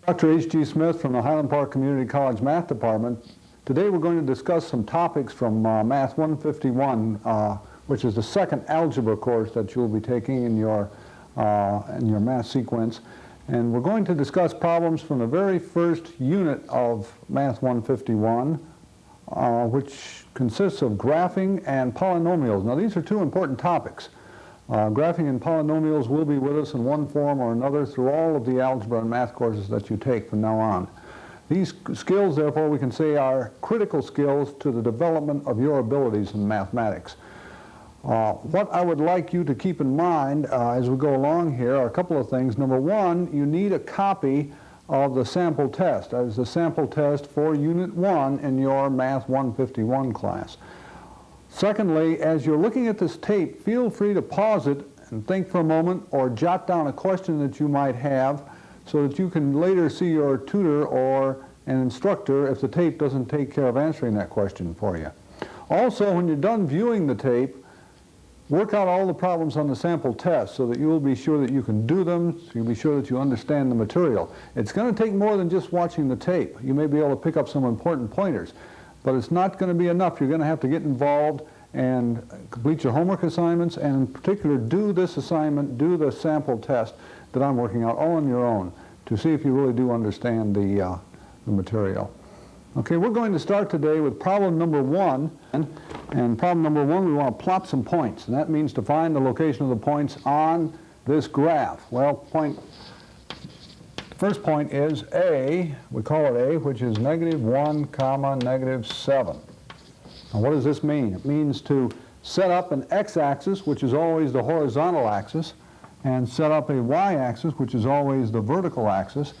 Dr. H.G. Smith from the Highland Park Community College Math Department. Today we're going to discuss some topics from Math 151, which is the second algebra course that you'll be taking in your math sequence. And we're going to discuss problems from the very first unit of Math 151, which consists of graphing and polynomials. Now these are two important topics. Graphing and polynomials will be with us in one form or another through all of the algebra and math courses that you take from now on. These skills, therefore, we can say are critical skills to the development of your abilities in mathematics. What I would like you to keep in mind as we go along here are a couple of things. Number one, you need a copy of the sample test. That is the sample test for Unit 1 in your Math 151 class. Secondly, as you're looking at this tape, feel free to pause it and think for a moment or jot down a question that you might have so that you can later see your tutor or an instructor if the tape doesn't take care of answering that question for you. Also, when you're done viewing the tape, work out all the problems on the sample test so that you will be sure that you can do them, so you'll be sure that you understand the material. It's going to take more than just watching the tape. You may be able to pick up some important pointers, but it's not going to be enough. You're going to have to get involved and complete your homework assignments, and in particular do this assignment, do the sample test that I'm working out all on your own to see if you really do understand the material. Okay, we're going to start today with problem number 1, and problem number 1 we want to plot some points, and that means to find the location of the points on this graph. Well, first point is A, we call it A, which is -1, -7. Now what does this mean? It means to set up an x-axis, which is always the horizontal axis, and set up a y-axis, which is always the vertical axis,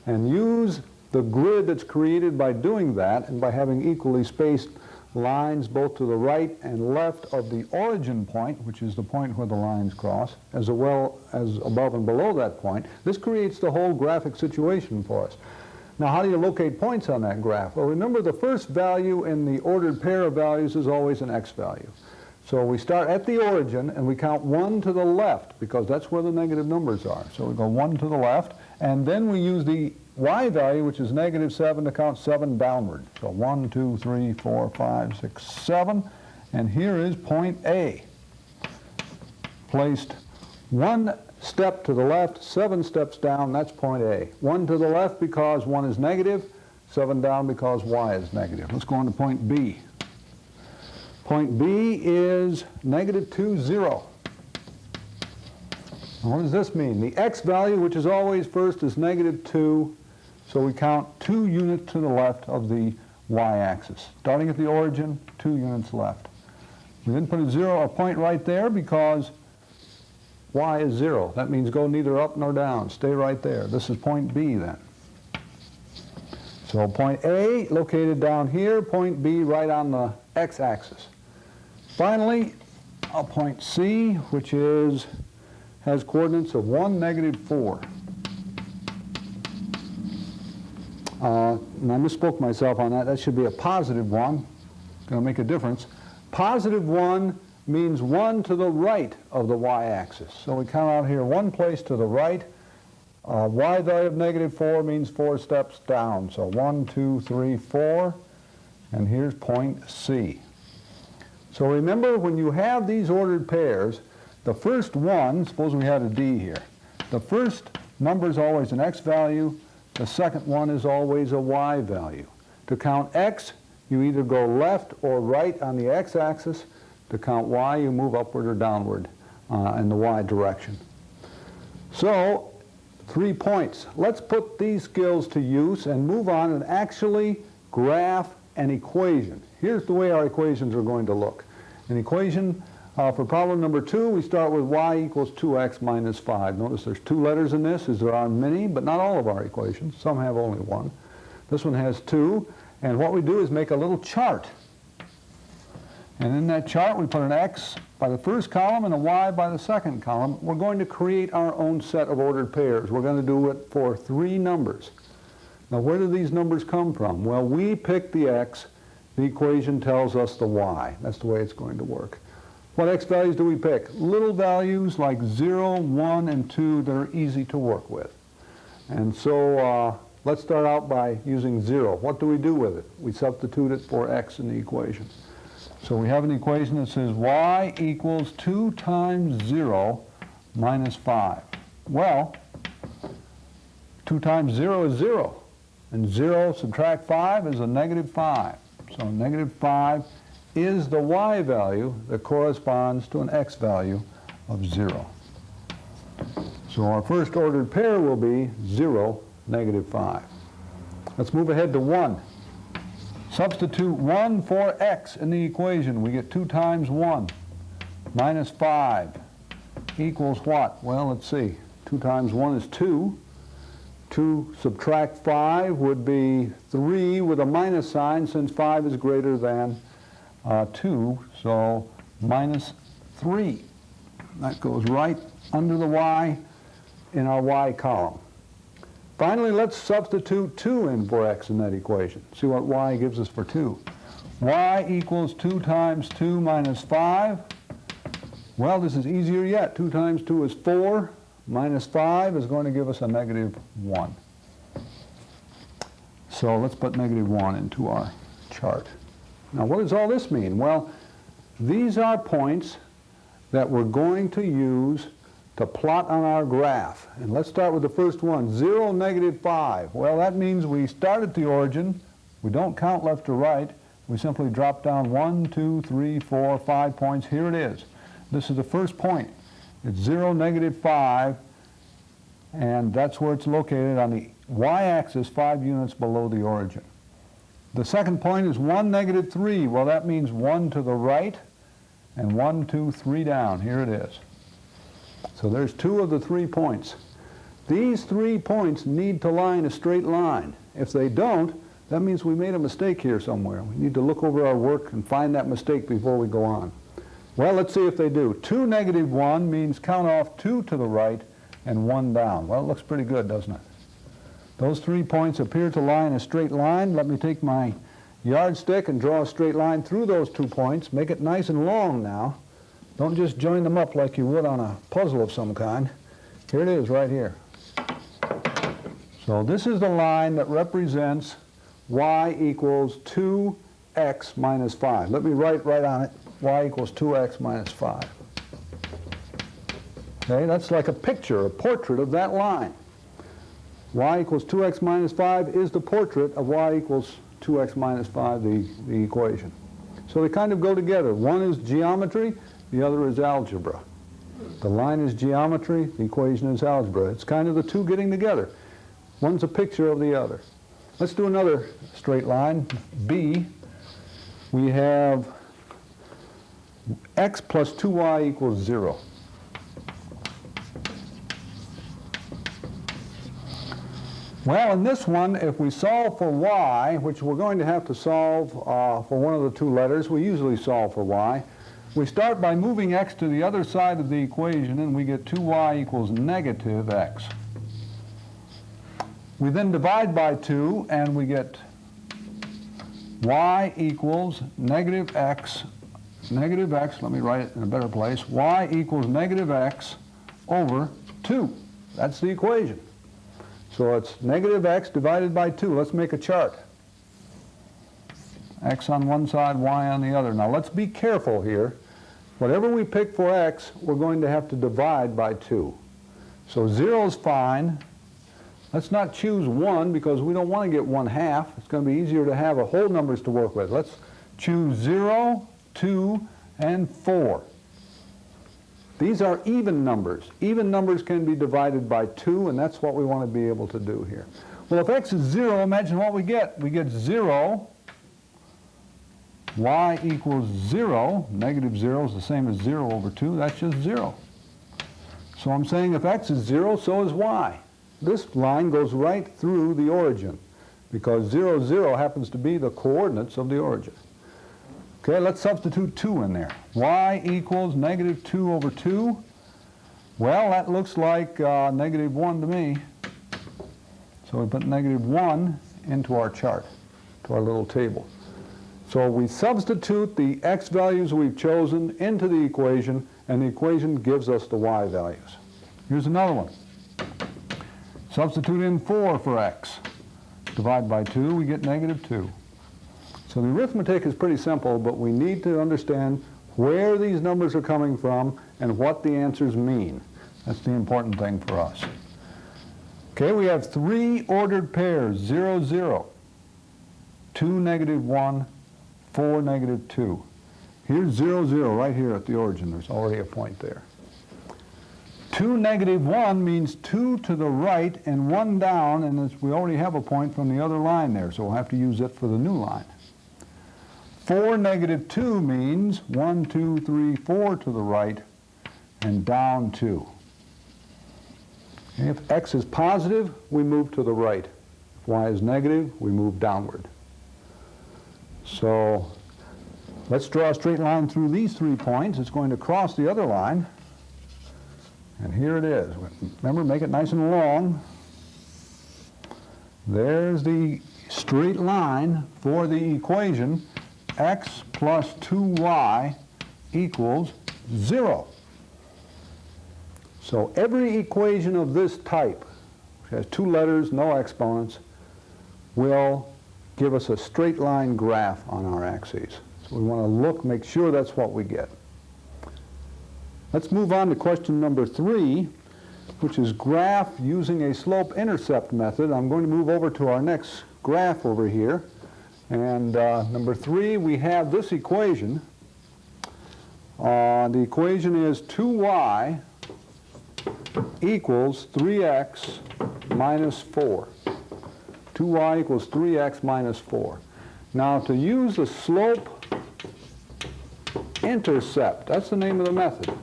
and use the grid that's created by doing that and by having equally spaced lines both to the right and left of the origin point, which is the point where the lines cross, as well as above and below that point. This creates the whole graphic situation for us. Now, how do you locate points on that graph? Well, remember the first value in the ordered pair of values is always an x value. So we start at the origin and we count 1 to the left because that's where the negative numbers are. So we go 1 to the left, and then we use the y value, which is -7, to count 7 downward. So 1, 2, 3, 4, 5, 6, 7. And here is point A, placed 1 step to the left, 7 steps down, that's point A. 1 to the left because 1 is negative, 7 down because y is negative. Let's go on to point B. Point B is -2, 0. Now what does this mean? The x value, which is always first, is -2, so we count 2 units to the left of the y-axis. Starting at the origin, 2 units left. We then put a point right there because y is 0. That means go neither up nor down. Stay right there. This is point B then. So point A located down here, point B right on the x-axis. Finally, a point C, which has coordinates of 1, -4. And I misspoke myself on that. That should be a positive 1. It's going to make a difference. Positive 1 means 1 to the right of the y-axis. So we count out here 1 place to the right. Y value of -4 means 4 steps down. So 1, 2, 3, 4. And here's point C. So remember, when you have these ordered pairs, the first one, suppose we had a D here, the first number is always an x value, the second one is always a y value. To count x, you either go left or right on the x-axis. To count y, you move upward or downward in the y direction. So, 3 points. Let's put these skills to use and move on and actually graph an equation. Here's the way our equations are going to look. An equation for problem number 2, we start with y equals 2x minus 5. Notice there's 2 letters in this, as there are many, but not all of our equations. Some have only 1. This one has 2, and what we do is make a little chart. And in that chart, we put an x by the first column and a y by the second column. We're going to create our own set of ordered pairs. We're going to do it for 3 numbers. Now, where do these numbers come from? Well, we pick the x. The equation tells us the y. That's the way it's going to work. What x values do we pick? Little values like 0, 1, and 2 that are easy to work with. And so Let's start out by using 0. What do we do with it? We substitute it for x in the equation. So we have an equation that says y equals 2 times 0 minus 5. Well, 2 times 0 is 0. And 0 subtract 5 is a negative 5. So negative 5 is the y value that corresponds to an x value of 0. So our first ordered pair will be 0, negative 5. Let's move ahead to 1. Substitute 1 for x in the equation. We get 2 times 1 minus 5 equals what? Well, let's see. 2 times 1 is 2. 2 subtract 5 would be 3 with a minus sign since 5 is greater than 2. So minus 3. That goes right under the y in our y column. Finally, let's substitute 2 in for x in that equation. See what y gives us for 2. Y equals 2 times 2 minus 5. Well, this is easier yet. 2 times 2 is 4. Minus 5 is going to give us a negative 1. So let's put negative 1 into our chart. Now, what does all this mean? Well, these are points that we're going to use to plot on our graph. And let's start with the first one, 0, negative 5. Well, that means we start at the origin. We don't count left to right. We simply drop down 1, 2, 3, 4, 5 points. Here it is. This is the first point. It's 0, negative 5, and that's where it's located on the y-axis 5 units below the origin. The second point is 1, negative 3. Well, that means 1 to the right and 1, 2, 3 down. Here it is. So there's 2 of the 3 points. These 3 points need to lie in a straight line. If they don't, that means we made a mistake here somewhere. We need to look over our work and find that mistake before we go on. Well, let's see if they do. 2, negative 1 means count off 2 to the right and 1 down. Well, it looks pretty good, doesn't it? Those 3 points appear to lie in a straight line. Let me take my yardstick and draw a straight line through those 2 points. Make it nice and long now. Don't just join them up like you would on a puzzle of some kind. Here it is right here. So this is the line that represents y equals 2x minus 5. Let me write right on it. Y equals 2x minus 5. Okay, that's like a picture, a portrait of that line. Y equals 2x minus 5 is the portrait of y equals 2x minus 5, the equation. So they kind of go together. One is geometry, the other is algebra. The line is geometry, the equation is algebra. It's kind of the two getting together. One's a picture of the other. Let's do another straight line, B. We have x plus 2y equals 0. Well, in this one, if we solve for y, which we're going to have to solve for one of the 2 letters, we usually solve for y, we start by moving x to the other side of the equation, and we get 2y equals negative x. We then divide by 2, and we get y equals negative x, let me write it in a better place, y equals negative x over 2. That's the equation. So it's negative x divided by 2. Let's make a chart. X on one side, y on the other. Now let's be careful here. Whatever we pick for x, we're going to have to divide by 2. So 0 is fine. Let's not choose 1 because we don't want to get 1/2. It's going to be easier to have whole numbers to work with. Let's choose 0, 2, and 4. These are even numbers. Even numbers can be divided by 2, and that's what we want to be able to do here. Well, if x is 0, imagine what we get. We get 0. Y equals 0. Negative 0 is the same as 0 over 2. That's just 0. So I'm saying if x is 0, so is y. This line goes right through the origin because 0, 0 happens to be the coordinates of the origin. Okay, let's substitute 2 in there. Y equals negative 2 over 2. Well, that looks like negative 1 to me. So we put negative 1 into our chart, to our little table. So we substitute the x values we've chosen into the equation, and the equation gives us the y values. Here's another one. Substitute in 4 for x. Divide by 2, we get -2. So the arithmetic is pretty simple, but we need to understand where these numbers are coming from and what the answers mean. That's the important thing for us. Okay, we have 3 ordered pairs, 0, 0, 2, -1, 4, -2. Here's 0, 0 right here at the origin. There's already a point there. 2, -1 means 2 to the right and 1 down, and we already have a point from the other line there, so we'll have to use it for the new line. 4, -2 means 1, 2, 3, 4 to the right and down 2. Okay, if x is positive, we move to the right. If y is negative, we move downward. So let's draw a straight line through these 3 points. It's going to cross the other line. And here it is. Remember, make it nice and long. There's the straight line for the equation x plus 2y equals 0. So every equation of this type, which has 2 letters, no exponents, will give us a straight line graph on our axes. So we want to look, make sure that's what we get. Let's move on to question number 3, which is graph using a slope-intercept method. I'm going to move over to our next graph over here. And number 3, we have this equation. The equation is 2y equals 3x minus 4. 2y equals 3x minus 4. Now, to use the slope-intercept, that's the name of the method.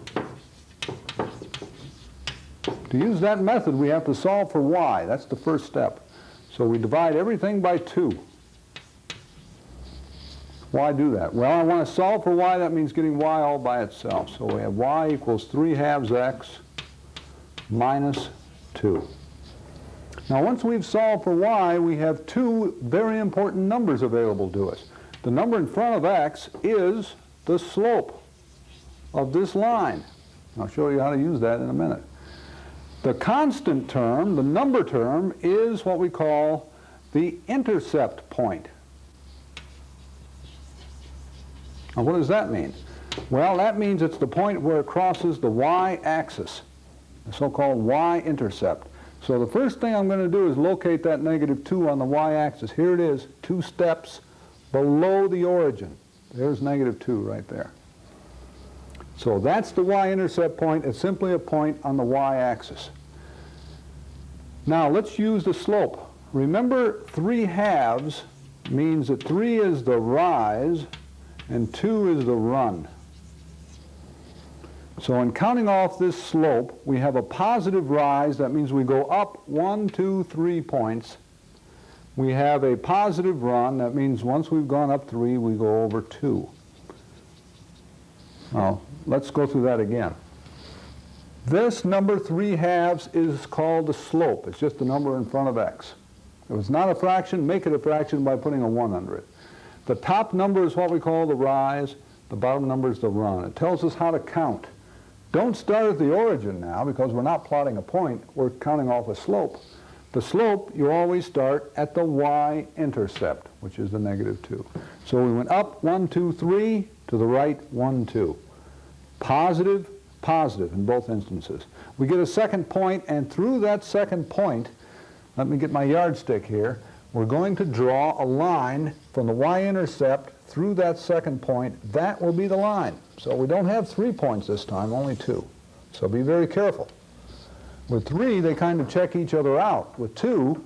To use that method, we have to solve for y. That's the first step. So we divide everything by 2. Why do that? Well, I want to solve for y. That means getting y all by itself. So we have y equals 3/2 x minus 2. Now, once we've solved for y, we have 2 very important numbers available to us. The number in front of x is the slope of this line. I'll show you how to use that in a minute. The constant term, the number term, is what we call the intercept point. Now, what does that mean? Well, that means it's the point where it crosses the y-axis, the so-called y-intercept. So the first thing I'm going to do is locate that -2 on the y-axis. Here it is, 2 steps below the origin. There's -2 right there. So that's the y-intercept point. It's simply a point on the y-axis. Now let's use the slope. Remember, 3/2 means that 3 is the rise and 2 is the run. So in counting off this slope, we have a positive rise. That means we go up 1, 2, 3 points. We have a positive run. That means once we've gone up 3, we go over 2. Now, let's go through that again. This number 3/2 is called the slope. It's just the number in front of x. If it's not a fraction, make it a fraction by putting a 1 under it. The top number is what we call the rise. The bottom number is the run. It tells us how to count. Don't start at the origin now, because we're not plotting a point. We're counting off a slope. The slope, you always start at the y-intercept, which is the -2. So we went up 1, 2, 3, to the right 1, 2. Positive, positive in both instances. We get a second point, and through that second point, let me get my yardstick here, we're going to draw a line from the y-intercept through that second point. That will be the line. So we don't have 3 points this time, only 2. So be very careful. With 3, they kind of check each other out. With 2,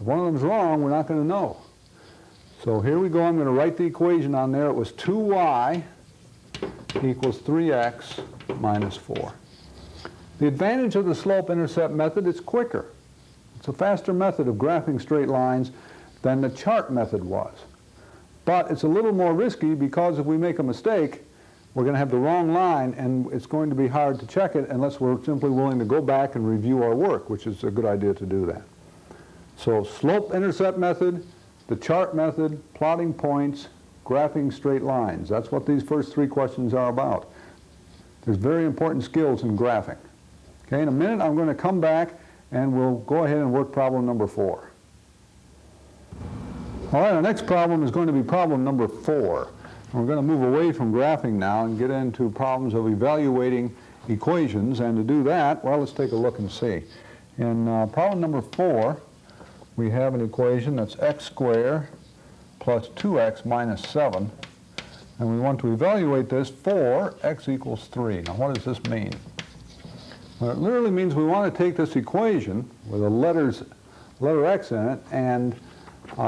if one of them's wrong, we're not going to know. So here we go. I'm going to write the equation on there. It was 2y equals 3x minus 4. The advantage of the slope-intercept method, it's quicker. It's a faster method of graphing straight lines than the chart method was. But it's a little more risky, because if we make a mistake, we're going to have the wrong line, and it's going to be hard to check it unless we're simply willing to go back and review our work, which is a good idea to do that. So slope-intercept method, the chart method, plotting points, graphing straight lines. That's what these first 3 questions are about. There's very important skills in graphing. Okay, in a minute I'm going to come back and we'll go ahead and work problem number 4. All right, our next problem is going to be problem number 4. We're going to move away from graphing now and get into problems of evaluating equations. And to do that, well, let's take a look and see. In problem number 4, we have an equation that's x squared plus 2x minus 7. And we want to evaluate this for x equals 3. Now, what does this mean? Well, it literally means we want to take this equation with the letter x in it and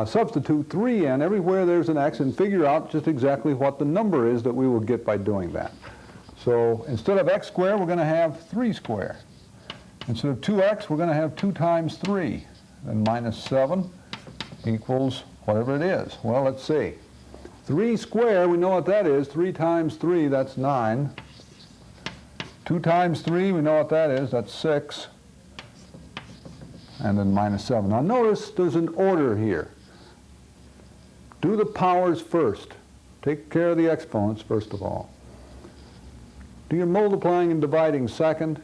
substitute 3 in everywhere there's an x and figure out just exactly what the number is that we will get by doing that. So instead of x squared, we're going to have 3 squared. Instead of 2x, we're going to have 2 times 3. And minus 7 equals whatever it is. Well, let's see. 3 squared, we know what that is. 3 times 3, that's 9. 2 times 3, we know what that is. That's 6. And then minus 7. Now notice there's an order here. Do the powers first. Take care of the exponents first of all. Do your multiplying and dividing second.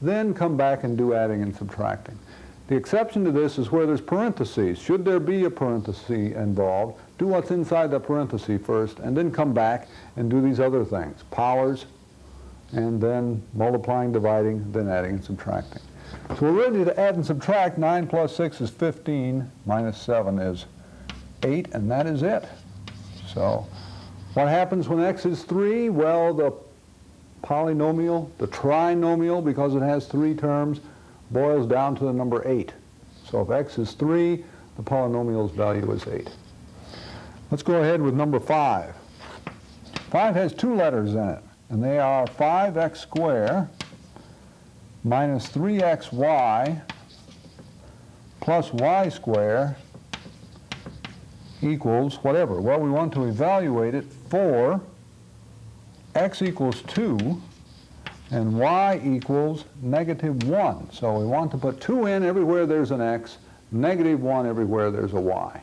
Then come back and do adding and subtracting. The exception to this is where there's parentheses. Should there be a parenthesis involved, do what's inside the parenthesis first, and then come back and do these other things. Powers, and then multiplying, dividing, then adding and subtracting. So we're ready to add and subtract. 9 plus 6 is 15, minus 7 is 8, and that is it. So what happens when x is 3? Well, the polynomial, the trinomial, because it has 3 terms, boils down to the number 8. So if x is 3, the polynomial's value is 8. Let's go ahead with number 5. 5 has 2 letters in it, and they are 5x squared minus 3xy plus y squared equals whatever. Well, we want to evaluate it for x equals 2 and y equals negative 1. So we want to put 2 in everywhere there's an x, negative 1 everywhere there's a y.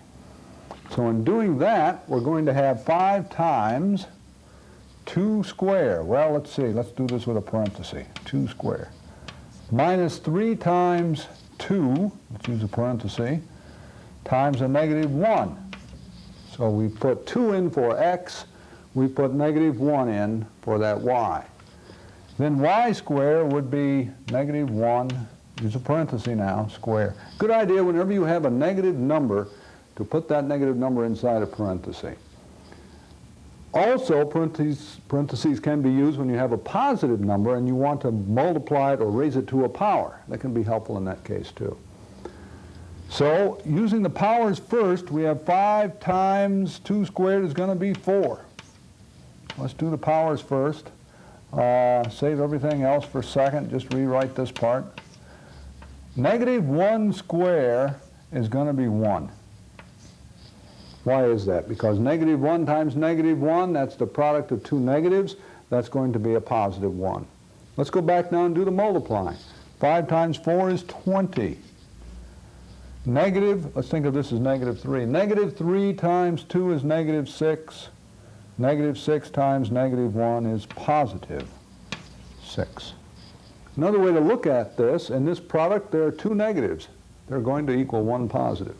So in doing that, we're going to have 5 times 2 squared. Well, let's see. Let's do this with a parenthesis. 2 squared. Minus 3 times 2, let's use a parenthesis, times a negative 1. So we put 2 in for x. We put negative 1 in for that y. Then y squared would be negative 1, use a parenthesis now, square. Good idea whenever you have a negative number to put that negative number inside a parenthesis. Also, parentheses can be used when you have a positive number and you want to multiply it or raise it to a power. That can be helpful in that case too. So, using the powers first, we have 5 times 2 squared is going to be 4. Let's do the powers first. Save everything else for a second. Just rewrite this part. Negative 1 squared is going to be 1. Why is that? Because negative 1 times negative 1, that's the product of 2 negatives. That's going to be a positive 1. Let's go back now and do the multiplying. 5 times 4 is 20. Negative, let's think of this as negative 3. Negative 3 times 2 is negative 6. Negative 6 times negative 1 is positive 6. Another way to look at this, in this product there are 2 negatives. They're going to equal 1 positive.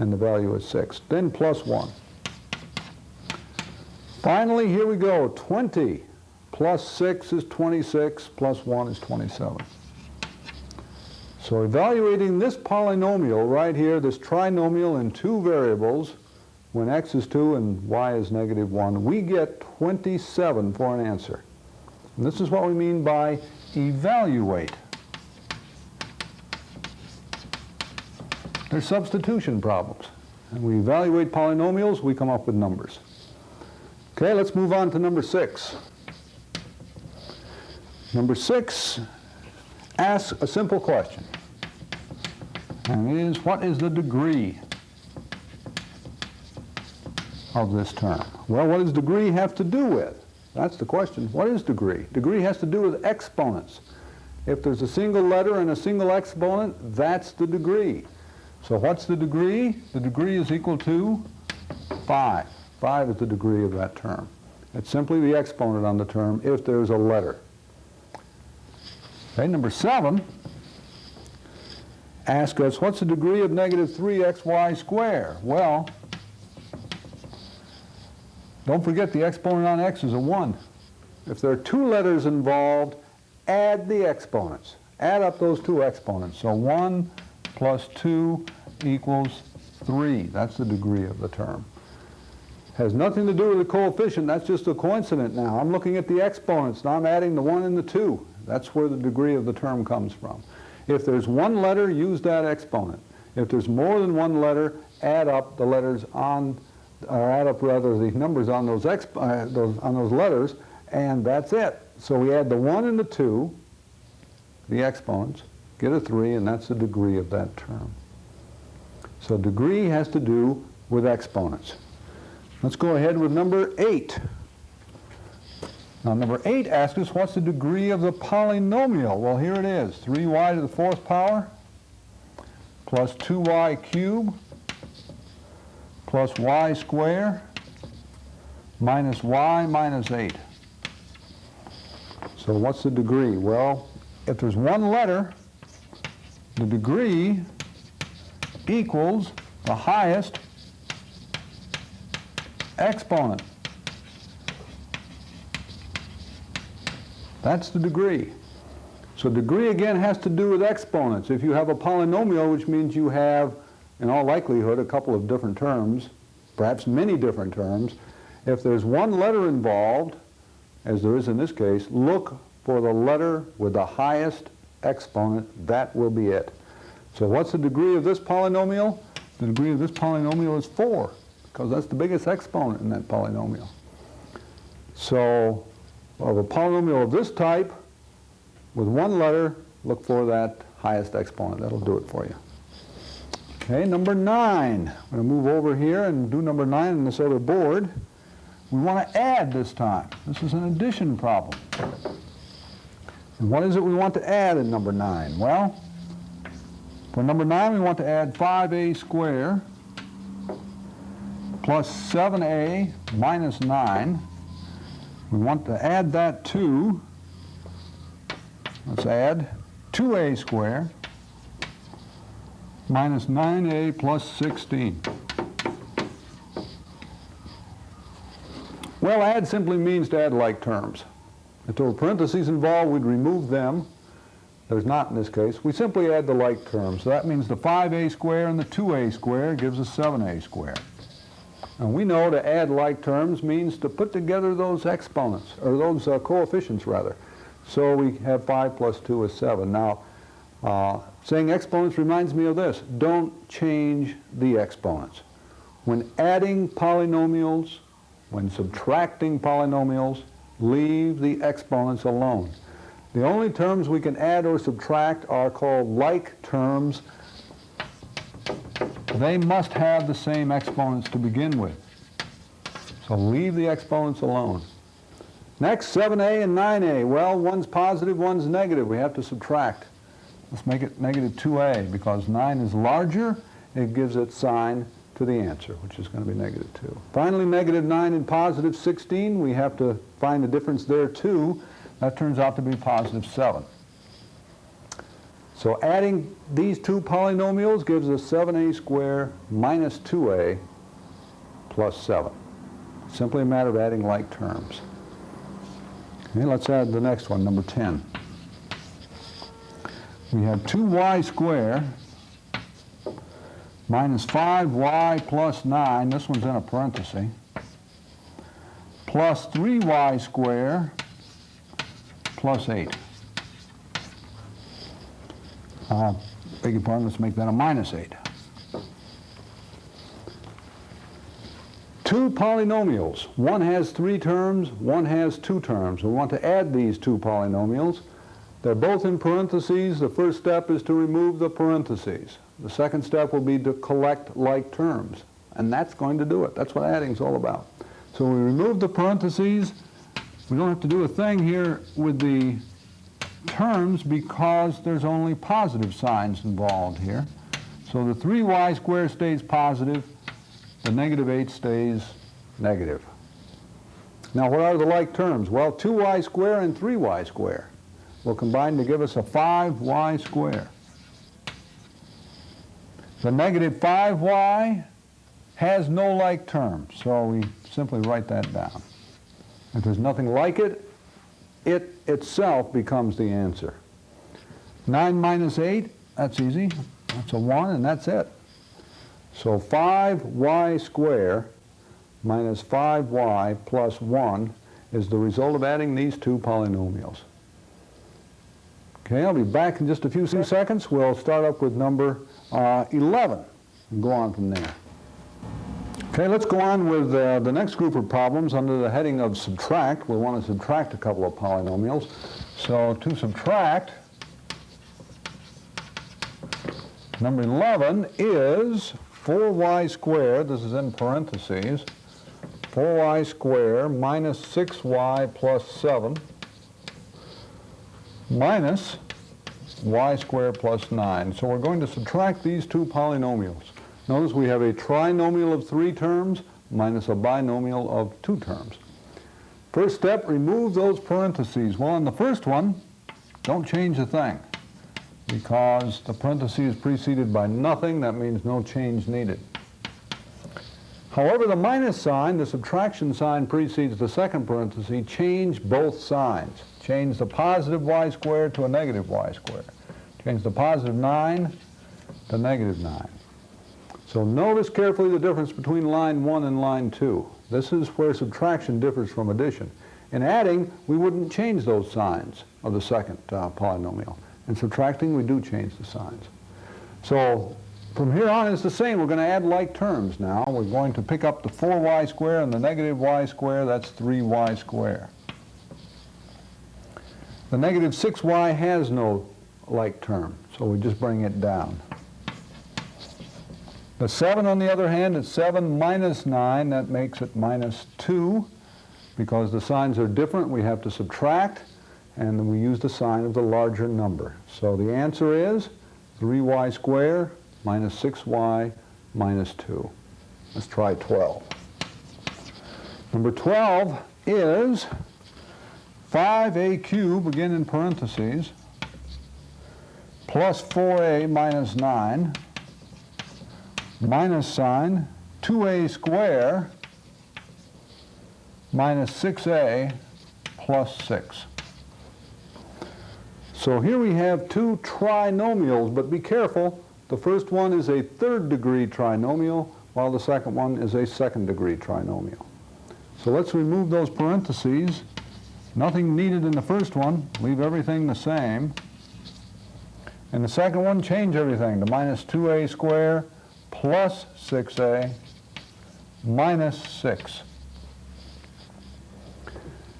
And the value is 6. Then plus 1. Finally, here we go. 20 plus 6 is 26, plus 1 is 27. So evaluating this polynomial right here, this trinomial in 2 variables, when x is 2 and y is negative 1, we get 27 for an answer. And this is what we mean by evaluate. They're substitution problems. And we evaluate polynomials, we come up with numbers. Okay, let's move on to number 6. Number 6 asks a simple question. And it is, what is the degree of this term? Well, what does degree have to do with? That's the question. What is degree? Degree has to do with exponents. If there's a single letter and a single exponent, that's the degree. So what's the degree? The degree is equal to 5. 5 is the degree of that term. It's simply the exponent on the term if there's a letter. Okay, number 7 asks us, what's the degree of negative 3xy squared? Well, Don't forget the exponent on x is a 1. If there are two letters involved, add the exponents. Add up those two exponents. So 1 plus 2 equals 3. That's the degree of the term. Has nothing to do with the coefficient. That's just a coincident now. I'm looking at the exponents. Now I'm adding the 1 and the 2. That's where the degree of the term comes from. If there's one letter, use that exponent. If there's more than one letter, add up the letters on, or add up rather the numbers on those letters, and that's it. So we add the 1 and the 2, the exponents, get a 3, and that's the degree of that term. So degree has to do with exponents. Let's go ahead with number 8. Now number 8 asks us what's the degree of the polynomial. Well, here it is, 3y to the 4th power plus 2y cubed plus y squared minus y minus 8. So what's the degree? Well, if there's one letter, the degree equals the highest exponent. That's the degree. So degree again has to do with exponents. If you have a polynomial, which means you have, in all likelihood, a couple of different terms, perhaps many different terms, if there's one letter involved, as there is in this case, look for the letter with the highest exponent. That will be it. So what's the degree of this polynomial? The degree of this polynomial is 4, because that's the biggest exponent in that polynomial. So of a polynomial of this type, with one letter, look for that highest exponent. That'll do it for you. Okay, number 9. I'm going to move over here and do number 9 on this other board. We want to add this time. This is an addition problem. And what is it we want to add in number 9? Well, for number 9, we want to add 5a squared plus 7a minus 9. We want to add that to, let's add 2a squared minus 9a plus 16. Well, add simply means to add like terms. If there were parentheses involved, we'd remove them. There's not in this case. We simply add the like terms. So that means the 5a squared and the 2a squared gives us 7a squared. And we know to add like terms means to put together those exponents, or those coefficients rather. So we have 5 plus 2 is 7. Now, saying exponents reminds me of this. Don't change the exponents. When adding polynomials, when subtracting polynomials, leave the exponents alone. The only terms we can add or subtract are called like terms. They must have the same exponents to begin with. So leave the exponents alone. Next, 7a and 9a. Well, one's positive, one's negative. We have to subtract. Let's make it negative 2a, because 9 is larger. It gives its sign to the answer, which is going to be negative 2. Finally, negative 9 and positive 16. We have to find the difference there, too. That turns out to be positive 7. So adding these two polynomials gives us 7a squared minus 2a plus 7. Simply a matter of adding like terms. Okay, let's add the next one, number 10. We have 2y squared minus 5y plus 9, this one's in a parenthesis, plus 3y squared plus 8. Beg your pardon, let's make that a minus 8. Two polynomials. One has 3 terms, one has 2 terms. We want to add these two polynomials. They're both in parentheses. The first step is to remove the parentheses. The second step will be to collect like terms. And that's going to do it. That's what adding is all about. So we remove the parentheses. We don't have to do a thing here with the terms because there's only positive signs involved here. So the 3y squared stays positive. The negative 8 stays negative. Now what are the like terms? Well, 2y squared and 3y squared will combine to give us a 5y squared. The negative 5y has no like term, so we simply write that down. If there's nothing like it, it itself becomes the answer. 9 minus 8, that's easy. That's a 1, and that's it. So 5y squared minus 5y plus 1 is the result of adding these two polynomials. Okay, I'll be back in just a few seconds. We'll start up with number 11 and go on from there. Okay, let's go on with the next group of problems under the heading of subtract. We want to subtract a couple of polynomials. So to subtract, number 11 is 4y squared, this is in parentheses, 4y squared minus 6y plus 7 minus y squared plus 9. So we're going to subtract these two polynomials. Notice we have a trinomial of 3 terms minus a binomial of 2 terms. First step, remove those parentheses. Well, in the first one, don't change a thing, because the parentheses is preceded by nothing. That means no change needed. However, the minus sign, the subtraction sign, precedes the second parenthesis. Change both signs. Change the positive y squared to a negative y squared. Change the positive 9 to negative 9. So notice carefully the difference between line 1 and line 2. This is where subtraction differs from addition. In adding, we wouldn't change those signs of the second polynomial. In subtracting, we do change the signs. So from here on, it's the same. We're going to add like terms now. We're going to pick up the 4y squared and the negative y squared. That's 3y squared. The negative 6y has no like term, so we just bring it down. The 7, on the other hand, is 7 minus 9. That makes it minus 2. Because the signs are different, we have to subtract, and then we use the sign of the larger number. So the answer is 3y squared minus 6y minus 2. Let's try 12. Number 12 is 5a cubed, again in parentheses, plus 4a minus 9, minus sign 2a squared minus 6a plus 6. So here we have two trinomials, but be careful. The first one is a third-degree trinomial, while the second one is a second-degree trinomial. So let's remove those parentheses. Nothing needed in the first one. Leave everything the same. In the second one, change everything to minus 2a squared plus 6a minus 6.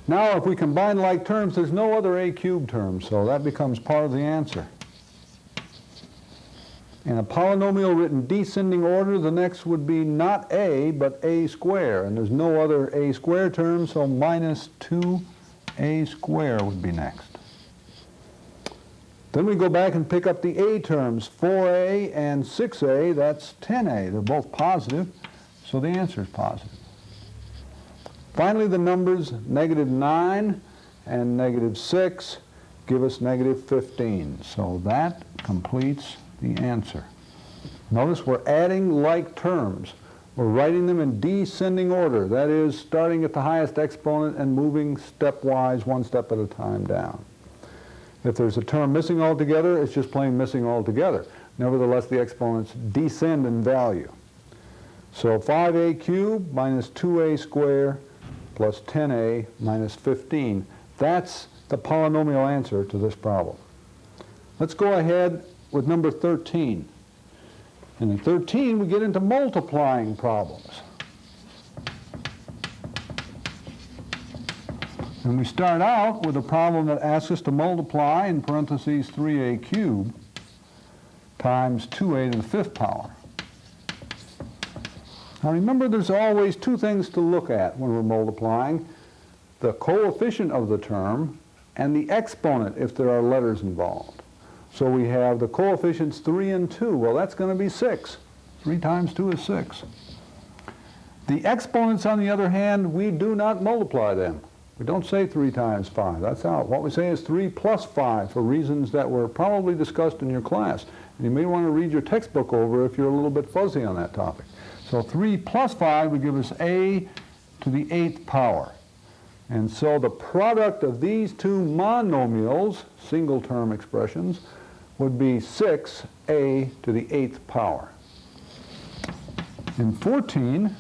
Now, if we combine like terms, there's no other a cubed term, so that becomes part of the answer. In a polynomial written descending order, the next would be not a, but a squared, and there's no other a squared term, so minus 2a squared would be next. Then we go back and pick up the a terms, 4a and 6a, that's 10a. They're both positive, so the answer is positive. Finally, the numbers negative 9 and negative 6 give us negative 15. So that completes the answer. Notice we're adding like terms. We're writing them in descending order. That is, starting at the highest exponent and moving stepwise, one step at a time down. If there's a term missing altogether, it's just plain missing altogether. Nevertheless, the exponents descend in value. So 5a cubed minus 2a squared plus 10a minus 15. That's the polynomial answer to this problem. Let's go ahead with number 13. And in 13, we get into multiplying problems. And we start out with a problem that asks us to multiply, in parentheses, 3a cubed times 2a to the 5th power. Now remember, there's always two things to look at when we're multiplying: the coefficient of the term and the exponent if there are letters involved. So we have the coefficients 3 and 2. Well, that's going to be 6. 3 times 2 is 6. The exponents, on the other hand, we do not multiply them. We don't say 3 times 5. That's out. What we say is 3 plus 5 for reasons that were probably discussed in your class. And you may want to read your textbook over if you're a little bit fuzzy on that topic. So 3 plus 5 would give us a to the 8th power. And so the product of these two monomials, single term expressions, would be 6a to the 8th power. In 14,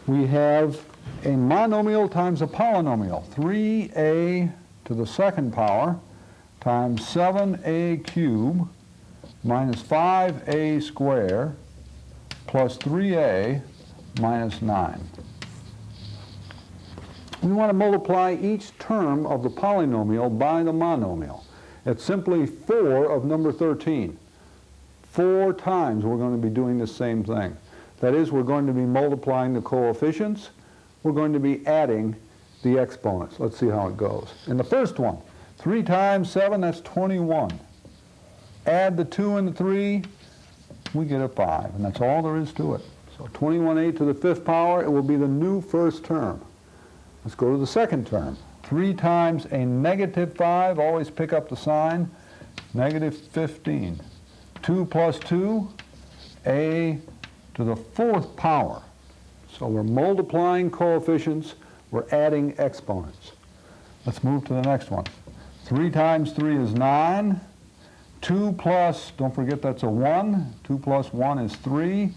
we have a monomial times a polynomial, 3a to the 2nd power times 7a cubed minus 5a squared plus 3a minus 9. We want to multiply each term of the polynomial by the monomial. It's simply 4 of number 13. 4 times we're going to be doing the same thing. That is, we're going to be multiplying the coefficients. We're going to be adding the exponents. Let's see how it goes. In the first one, 3 times 7, that's 21. Add the 2 and the 3, we get a 5, and that's all there is to it. So 21a to the 5th power, it will be the new first term. Let's go to the second term. 3 times a negative 5, always pick up the sign, negative 15. 2 plus 2, a to the 4th power. So we're multiplying coefficients, we're adding exponents. Let's move to the next one. 3 times 3 is 9. 2 plus, don't forget that's a 1. 2 plus 1 is 3.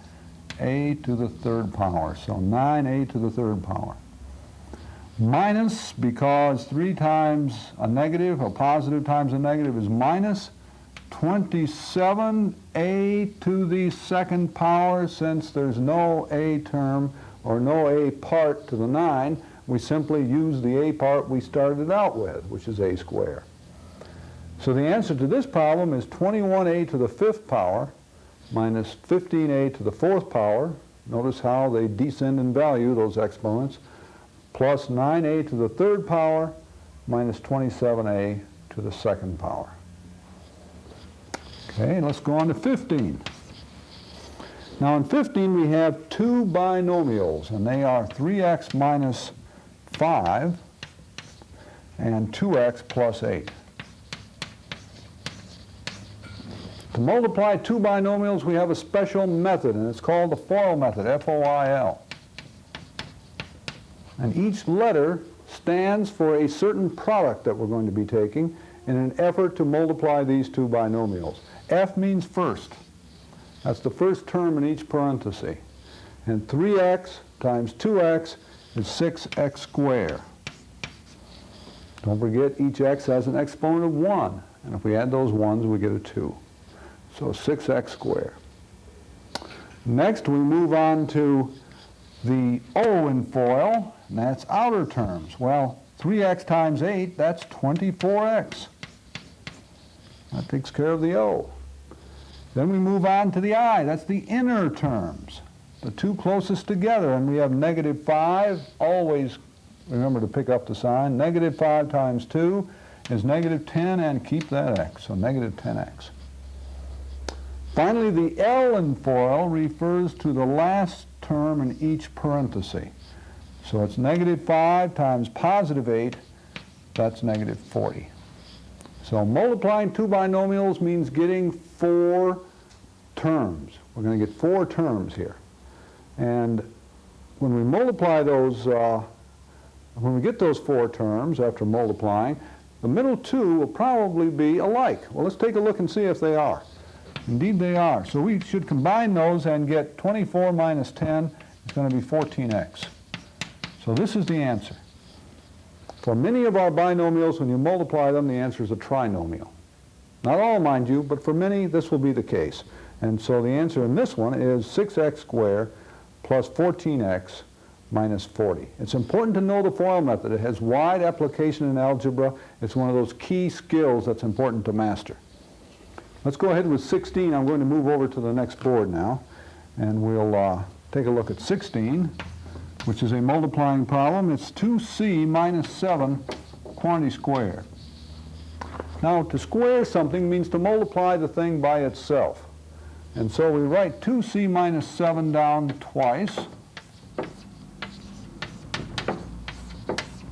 A to the 3rd power. So 9a to the 3rd power. Minus, because 3 times a negative, a positive times a negative is minus 27a to the 2nd power. Since there's no a term or no a part to the 9, we simply use the a part we started out with, which is a squared. So the answer to this problem is 21a to the 5th power minus 15a to the 4th power. Notice how they descend in value, those exponents, plus 9a to the 3rd power minus 27a to the 2nd power. Okay, let's go on to 15. Now in 15 we have two binomials, and they are 3x minus 5 and 2x plus 8. To multiply two binomials, we have a special method, and it's called the FOIL method, F-O-I-L. And each letter stands for a certain product that we're going to be taking in an effort to multiply these two binomials. F means first. That's the first term in each parenthesis. And 3x times 2x is 6x squared. Don't forget, each x has an exponent of 1. And if we add those 1s, we get a 2. So 6x squared. Next, we move on to the O in FOIL, and that's outer terms. Well, 3x times 8, that's 24x. That takes care of the O. Then we move on to the I. That's the inner terms, the two closest together. And we have negative 5. Always remember to pick up the sign. Negative 5 times 2 is negative 10, and keep that x, so negative 10x. Finally, the L in FOIL refers to the last term in each parenthesis. So it's negative 5 times positive 8, that's negative 40. So multiplying two binomials means getting 4 terms. We're going to get 4 terms here. And when we multiply those, when we get those 4 terms after multiplying, the middle two will probably be alike. Well, let's take a look and see if they are. Indeed they are. So we should combine those and get 24 minus 10 is going to be 14x. So this is the answer. For many of our binomials, when you multiply them, the answer is a trinomial. Not all, mind you, but for many, this will be the case. And so the answer in this one is 6x squared plus 14x minus 40. It's important to know the FOIL method. It has wide application in algebra. It's one of those key skills that's important to master. Let's go ahead with 16. I'm going to move over to the next board now, and we'll take a look at 16, which is a multiplying problem. It's 2c minus 7 quantity squared. Now, to square something means to multiply the thing by itself. And so we write 2c minus 7 down twice,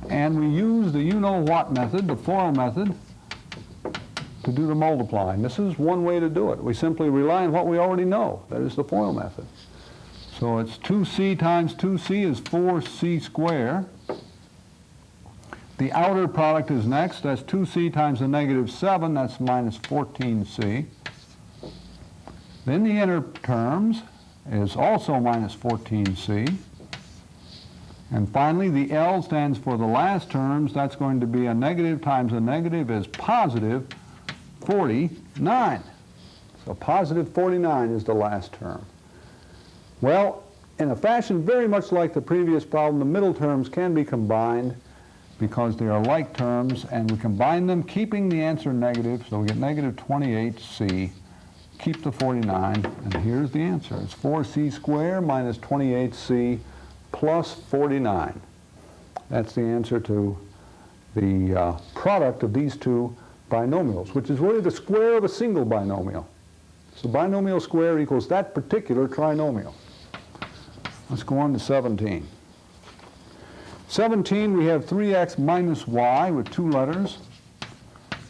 and we use the you-know-what method, the FOIL method, to do the multiplying. This is one way to do it. We simply rely on what we already know. That is the FOIL method. So it's 2c times 2c is 4c squared. The outer product is next. That's 2c times the negative 7. That's minus 14c. Then the inner terms is also minus 14c. And finally, the L stands for the last terms. That's going to be a negative times a negative is positive 49. So positive 49 is the last term. Well, in a fashion very much like the previous problem, the middle terms can be combined because they are like terms, and we combine them keeping the answer negative, so we get negative 28c, keep the 49, and here's the answer. It's 4c squared minus 28c plus 49. That's the answer to the product of these two binomials, which is really the square of a single binomial. So binomial square equals that particular trinomial. Let's go on to 17. 17, we have 3x minus y with two letters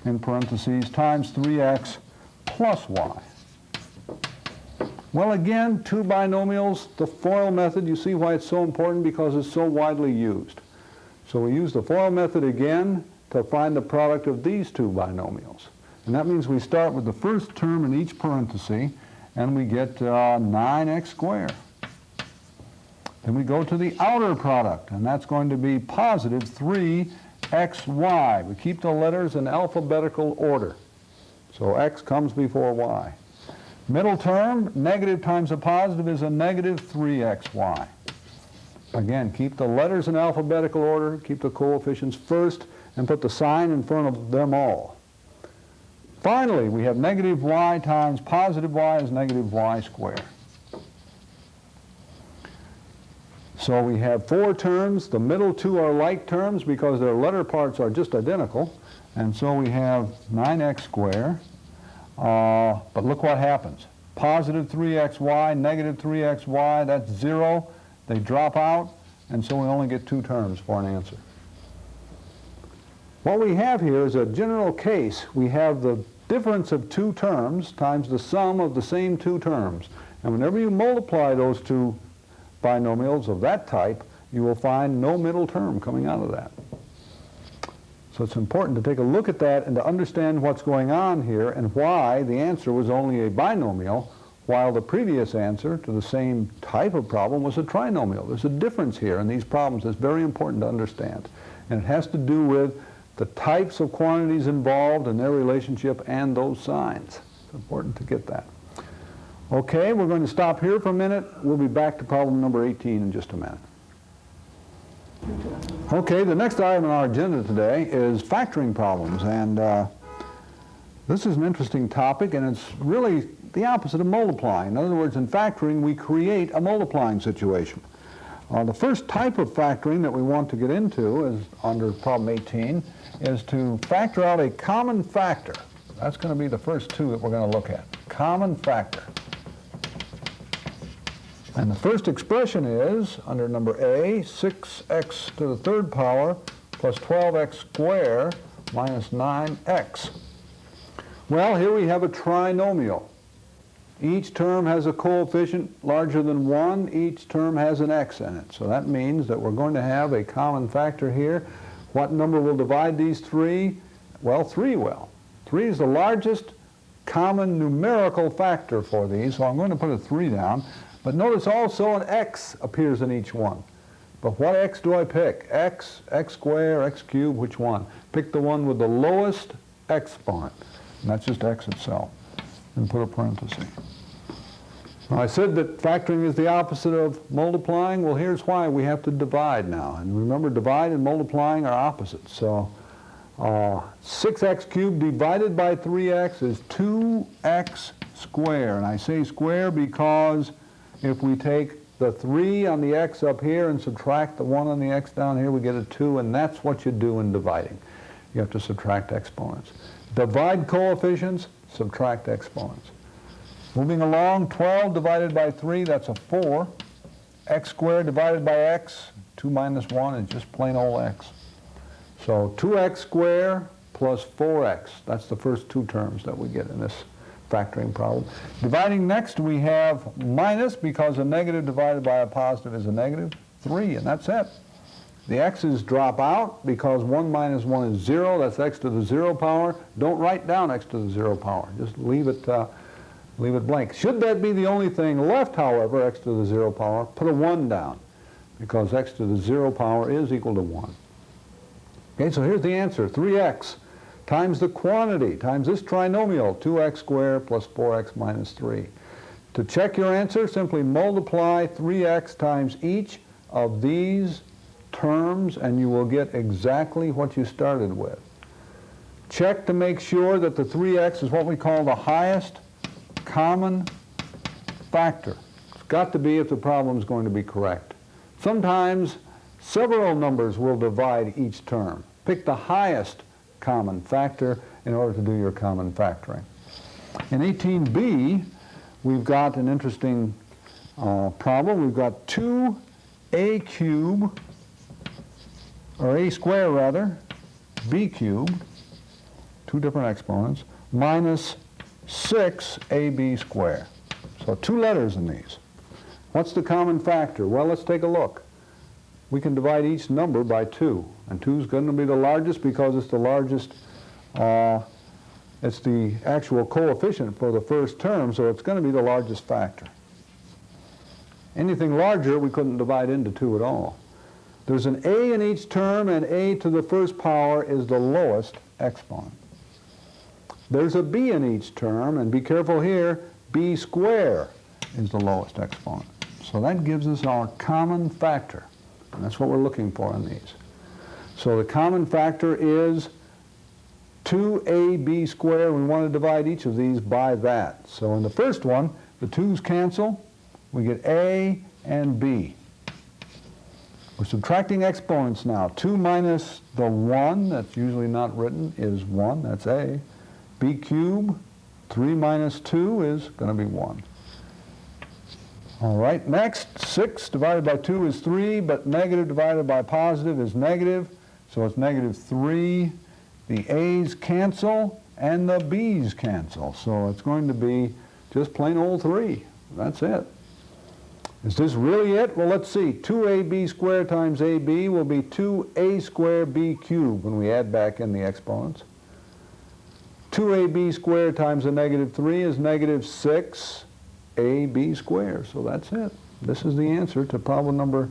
in parentheses times 3x plus y. Well, again, two binomials, the FOIL method, you see why it's so important, because it's so widely used. So we use the FOIL method again to find the product of these two binomials. And that means we start with the first term in each parenthesis, and we get 9x squared. Then we go to the outer product, and that's going to be positive 3xy. We keep the letters in alphabetical order. So x comes before y. Middle term, negative times a positive is a negative 3xy. Again, keep the letters in alphabetical order, keep the coefficients first, and put the sign in front of them all. Finally, we have negative y times positive y is negative y squared. So we have four terms. The middle two are like terms because their letter parts are just identical. And so we have 9x squared. But look what happens. Positive 3xy, negative 3xy, that's 0. They drop out, and so we only get two terms for an answer. What we have here is a general case. We have the difference of two terms times the sum of the same two terms. And whenever you multiply those two binomials of that type, you will find no middle term coming out of that. So it's important to take a look at that and to understand what's going on here and why the answer was only a binomial while the previous answer to the same type of problem was a trinomial. There's a difference here in these problems that's very important to understand. And it has to do with the types of quantities involved and their relationship and those signs. It's important to get that. Okay, we're going to stop here for a minute. We'll be back to problem number 18 in just a minute. Okay, the next item on our agenda today is factoring problems, and this is an interesting topic, and it's really the opposite of multiplying. In other words, in factoring, we create a multiplying situation. The first type of factoring that we want to get into is under problem 18 is to factor out a common factor. That's going to be the first two that we're going to look at. Common factor. And the first expression is, under number A, 6x to the third power plus 12x squared minus 9x. Well, here we have a trinomial. Each term has a coefficient larger than 1. Each term has an x in it. So that means that we're going to have a common factor here. What number will divide these three? Well, 3 will. 3 is the largest common numerical factor for these, so I'm going to put a 3 down. But notice also an x appears in each one. But what x do I pick? X, x squared, x cubed, which one? Pick the one with the lowest exponent. And that's just x itself. And put a parenthesis. Now, I said that factoring is the opposite of multiplying. Well, here's why. We have to divide now. And remember, divide and multiplying are opposites. So 6x cubed divided by 3x is 2x squared. And I say square because if we take the 3 on the x up here and subtract the 1 on the x down here, we get a 2, and that's what you do in dividing. You have to subtract exponents. Divide coefficients, subtract exponents. Moving along, 12 divided by 3, that's a 4. X squared divided by x, 2 minus 1 is just plain old x. So 2x squared plus 4x, that's the first two terms that we get in this factoring problem. Dividing next, we have minus, because a negative divided by a positive is a negative, 3, and that's it. The x's drop out because 1 minus 1 is 0. That's x to the 0 power. Don't write down x to the 0 power. Just leave it blank. Should that be the only thing left, however, x to the 0 power, put a 1 down, because x to the 0 power is equal to 1. Okay, so here's the answer. 3x times the quantity times this trinomial, 2x squared plus 4x minus 3. To check your answer, simply multiply 3x times each of these terms and you will get exactly what you started with. Check to make sure that the 3x is what we call the highest common factor. It's got to be if the problem is going to be correct. Sometimes several numbers will divide each term. Pick the highest common factor in order to do your common factoring. In 18b, we've got an interesting problem. We've got 2a cubed, or a square rather, b cubed, two different exponents, minus 6ab squared. So 2 letters in these. What's the common factor? Well, let's take a look. We can divide each number by 2, and 2 is going to be the largest because it's the largest, it's the actual coefficient for the first term, so it's going to be the largest factor. Anything larger we couldn't divide into 2 at all. There's an a in each term, and a to the first power is the lowest exponent. There's a b in each term, and be careful here, b squared is the lowest exponent. So that gives us our common factor, and that's what we're looking for in these. So the common factor is 2ab squared. We want to divide each of these by that. So in the first one, the 2's cancel. We get a and b. We're subtracting exponents now. 2 minus the 1, that's usually not written, is 1. That's a. b cubed, 3 minus 2 is going to be 1. All right, next, 6 divided by 2 is 3, but negative divided by positive is negative, so it's negative 3. The a's cancel, and the b's cancel, so it's going to be just plain old 3. That's it. Is this really it? Well, let's see. 2ab squared times ab will be 2a squared b cubed when we add back in the exponents. 2ab squared times a negative 3 is negative 6ab squared. So that's it. This is the answer to problem number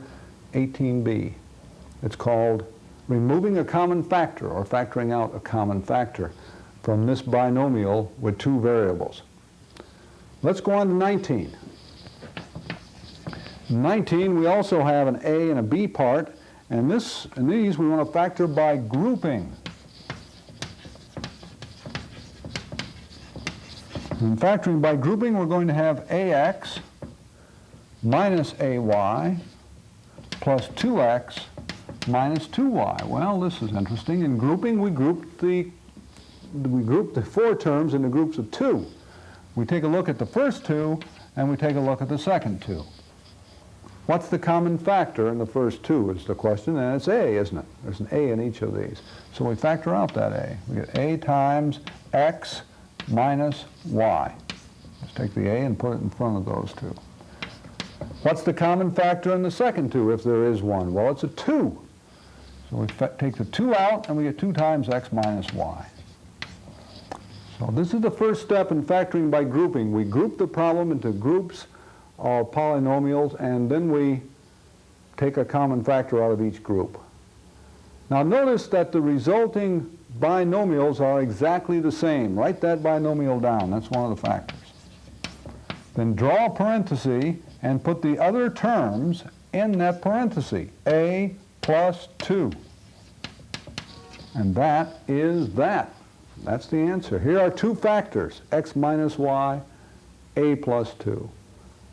18b. It's called removing a common factor, or factoring out a common factor from this binomial with 2 variables. Let's go on to 19. In 19, we also have an a and a b part, and in these we want to factor by grouping. In factoring by grouping, we're going to have ax minus ay plus 2x minus 2y. Well, this is interesting. In grouping, we group the 4 terms into groups of 2. We take a look at the first 2, and we take a look at the second 2. What's the common factor in the first 2 is the question, and it's a, isn't it? There's an a in each of these. So we factor out that a. We get a times x minus y. Let's take the a and put it in front of those 2. What's the common factor in the second 2, if there is one? Well, it's a 2. So we take the 2 out, and we get 2 times x minus y. So this is the first step in factoring by grouping. We group the problem into groups of polynomials, and then we take a common factor out of each group. Now notice that the resulting binomials are exactly the same. Write that binomial down. That's one of the factors. Then draw a parenthesis and put the other terms in that parenthesis. A plus 2. And that is that. That's the answer. Here are 2 factors, x minus y, a plus 2.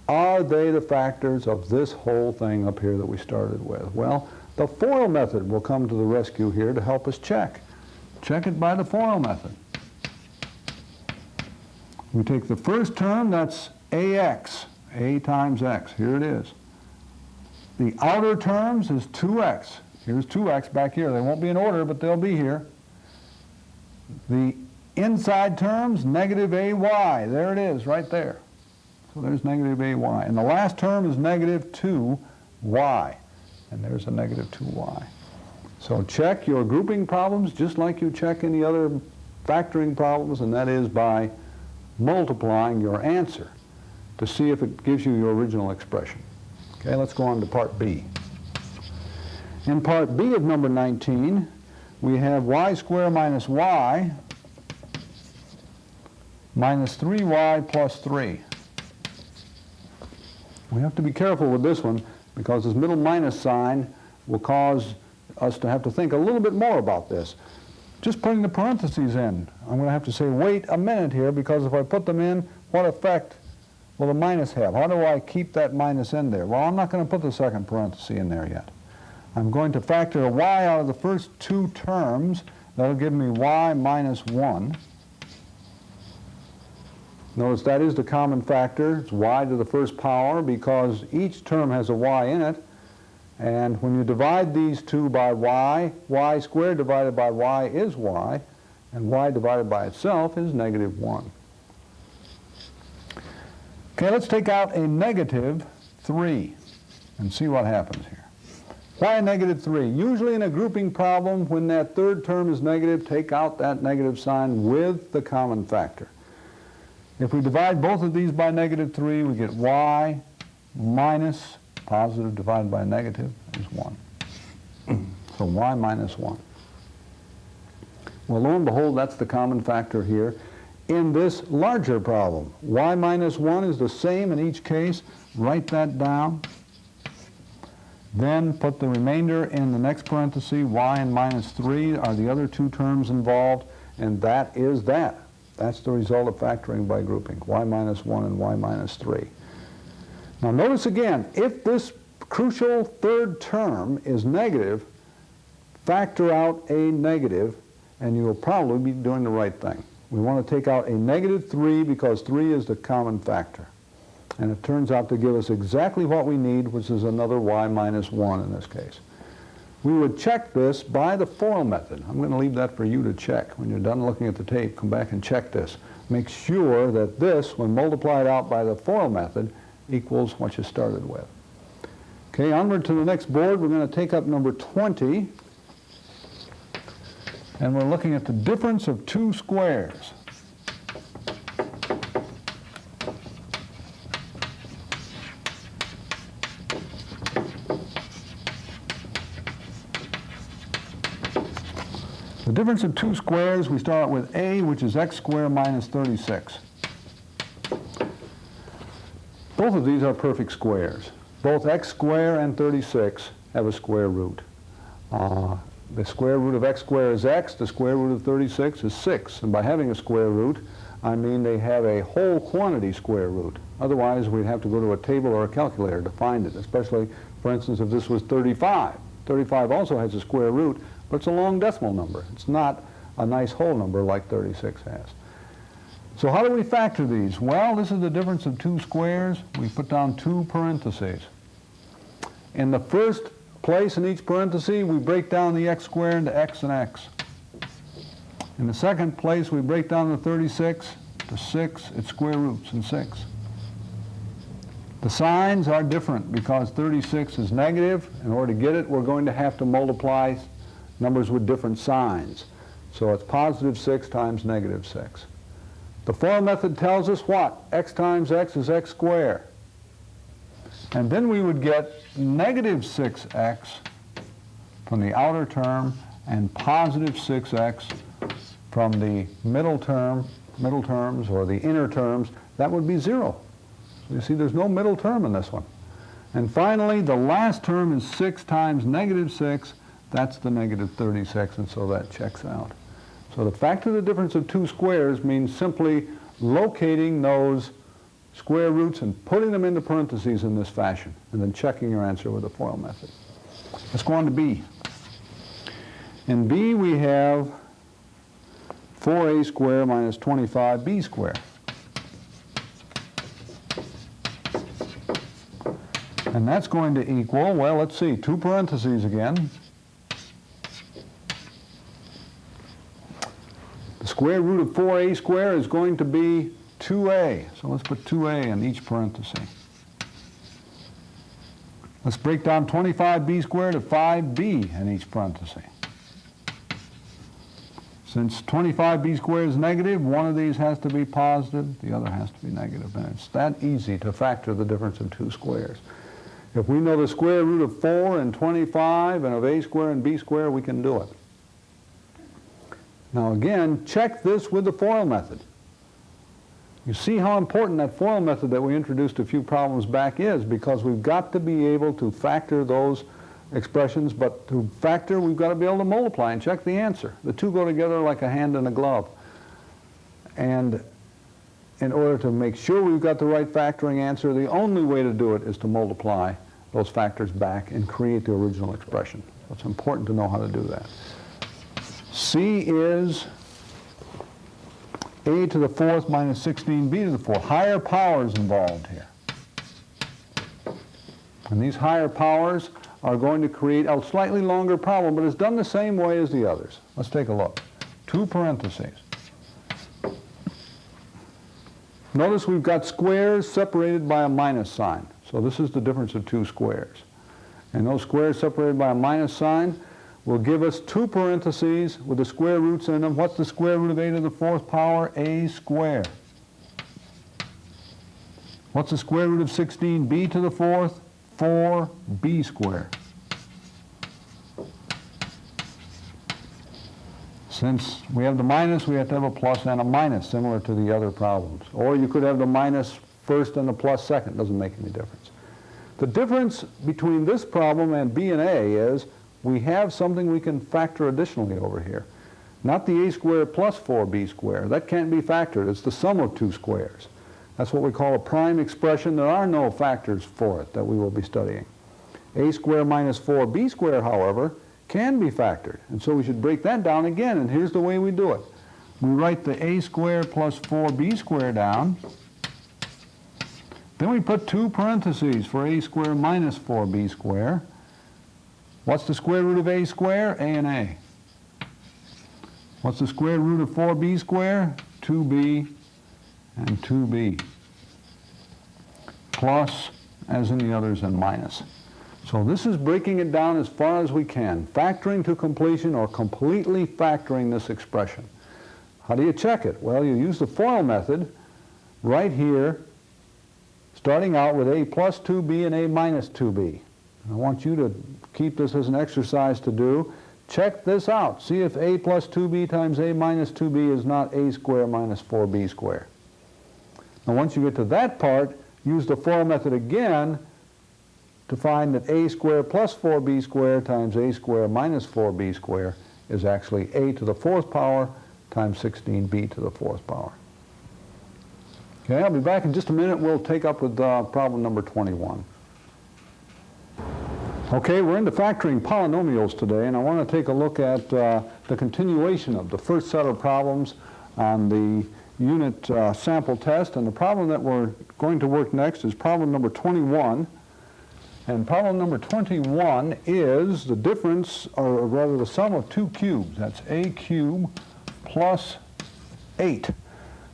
Are they the factors of this whole thing up here that we started with? Well, the FOIL method will come to the rescue here to help us check. Check it by the FOIL method. We take the first term, that's ax, a times x. Here it is. The outer terms is 2x. Here's 2x back here. They won't be in order, but they'll be here. The Inside terms, negative AY. There it is, right there. So there's negative AY. And the last term is negative 2Y. And there's a negative 2Y. So check your grouping problems just like you check any other factoring problems, and that is by multiplying your answer to see if it gives you your original expression. Okay, let's go on to part B. In part B of number 19, we have y squared minus y minus 3y plus 3. We have to be careful with this one because this middle minus sign will cause us to have to think a little bit more about this. Just putting the parentheses in, I'm going to have to say, wait a minute here, because if I put them in, what effect will the minus have? How do I keep that minus in there? Well, I'm not going to put the second parenthesis in there yet. I'm going to factor a y out of the first two terms. That'll give me y minus 1. Notice that is the common factor. It's y to the first power because each term has a y in it. And when you divide these two by y squared divided by y is y, and y divided by itself is negative 1. Okay, let's take out a negative 3 and see what happens here. Why a negative 3? Usually in a grouping problem, when that third term is negative, take out that negative sign with the common factor. If we divide both of these by negative 3, we get y minus positive divided by negative is 1. So y minus 1. Well, lo and behold, that's the common factor here. In this larger problem, y minus 1 is the same in each case. Write that down. Then put the remainder in the next parenthesis. Y and minus 3 are the other two terms involved, and that is that. That's the result of factoring by grouping, y minus 1 and y minus 3. Now notice again, if this crucial third term is negative, factor out a negative, and you will probably be doing the right thing. We want to take out a negative 3 because 3 is the common factor. And it turns out to give us exactly what we need, which is another y minus 1 in this case. We would check this by the FOIL method. I'm going to leave that for you to check. When you're done looking at the tape, come back and check this. Make sure that this, when multiplied out by the FOIL method, equals what you started with. Okay, onward to the next board. We're going to take up number 20. And we're looking at the difference of two squares. The difference of two squares, we start with a, which is x squared minus 36. Both of these are perfect squares. Both x squared and 36 have a square root. The square root of x squared is x, the square root of 36 is 6. And by having a square root, I mean they have a whole quantity square root. Otherwise, we'd have to go to a table or a calculator to find it, especially, for instance, if this was 35. 35 also has a square root, but it's a long decimal number. It's not a nice whole number like 36 has. So how do we factor these? Well, this is the difference of two squares. We put down two parentheses. In the first place in each parenthesis, we break down the x squared into x and x. In the second place, we break down the 36 to 6, its square roots in 6. The signs are different because 36 is negative. In order to get it, we're going to have to multiply numbers with different signs. So it's positive 6 times negative 6. The FOIL method tells us what? X times x is x squared. And then we would get negative 6x from the outer term and positive 6x from the middle terms or the inner terms. That would be 0. So you see there's no middle term in this one. And finally, the last term is 6 times negative 6. That's the negative 36, and so that checks out. So to factor the difference of two squares means simply locating those square roots and putting them into parentheses in this fashion, and then checking your answer with the FOIL method. Let's go on to B. In B, we have 4a squared minus 25b squared. And that's going to equal, well, let's see, two parentheses again. The Square root of 4a squared is going to be 2a. So let's put 2a in each parenthesis. Let's break down 25b squared to 5b in each parenthesis. Since 25b squared is negative, one of these has to be positive, the other has to be negative. And it's that easy to factor the difference of two squares. If we know the square root of 4 and 25 and of a squared and b squared, we can do it. Now again, check this with the FOIL method. You see how important that FOIL method that we introduced a few problems back is, because we've got to be able to factor those expressions, but to factor we've got to be able to multiply and check the answer. The two go together like a hand and a glove. And in order to make sure we've got the right factoring answer, the only way to do it is to multiply those factors back and create the original expression. So it's important to know how to do that. C is a to the fourth minus 16b to the fourth. Higher powers involved here. And these higher powers are going to create a slightly longer problem, but it's done the same way as the others. Let's take a look. Two parentheses. Notice we've got squares separated by a minus sign. So this is the difference of two squares. And those squares separated by a minus sign will give us two parentheses with the square roots in them. What's the square root of a to the fourth power? A squared. What's the square root of 16b to the fourth? 4b squared. Since we have the minus, we have to have a plus and a minus, similar to the other problems. Or you could have the minus first and the plus second. Doesn't make any difference. The difference between this problem and B and A is we have something we can factor additionally over here. Not the a squared plus 4b squared. That can't be factored. It's the sum of two squares. That's what we call a prime expression. There are no factors for it that we will be studying. A squared minus 4b squared, however, can be factored. And so we should break that down again, and here's the way we do it. We write the a squared plus 4b squared down. Then we put two parentheses for a squared minus 4b squared. What's the square root of a squared? A and a. What's the square root of 4b squared? 2b and 2b. Plus, as in the others, and minus. So this is breaking it down as far as we can, factoring to completion or completely factoring this expression. How do you check it? Well, you use the FOIL method right here, starting out with a plus 2b and a minus 2b. I want you to keep this as an exercise to do. Check this out. See if a plus 2b times a minus 2b is not a squared minus 4b squared. Now once you get to that part, use the FOIL method again to find that a squared plus 4b squared times a squared minus 4b squared is actually a to the fourth power times 16b to the fourth power. Okay, I'll be back in just a minute. We'll take up with problem number 21. Okay, we're into factoring polynomials today, and I want to take a look at the continuation of the first set of problems on the unit sample test. And the problem that we're going to work next is problem number 21. And problem number 21 is the difference, or rather the sum of two cubes. That's a cubed plus 8.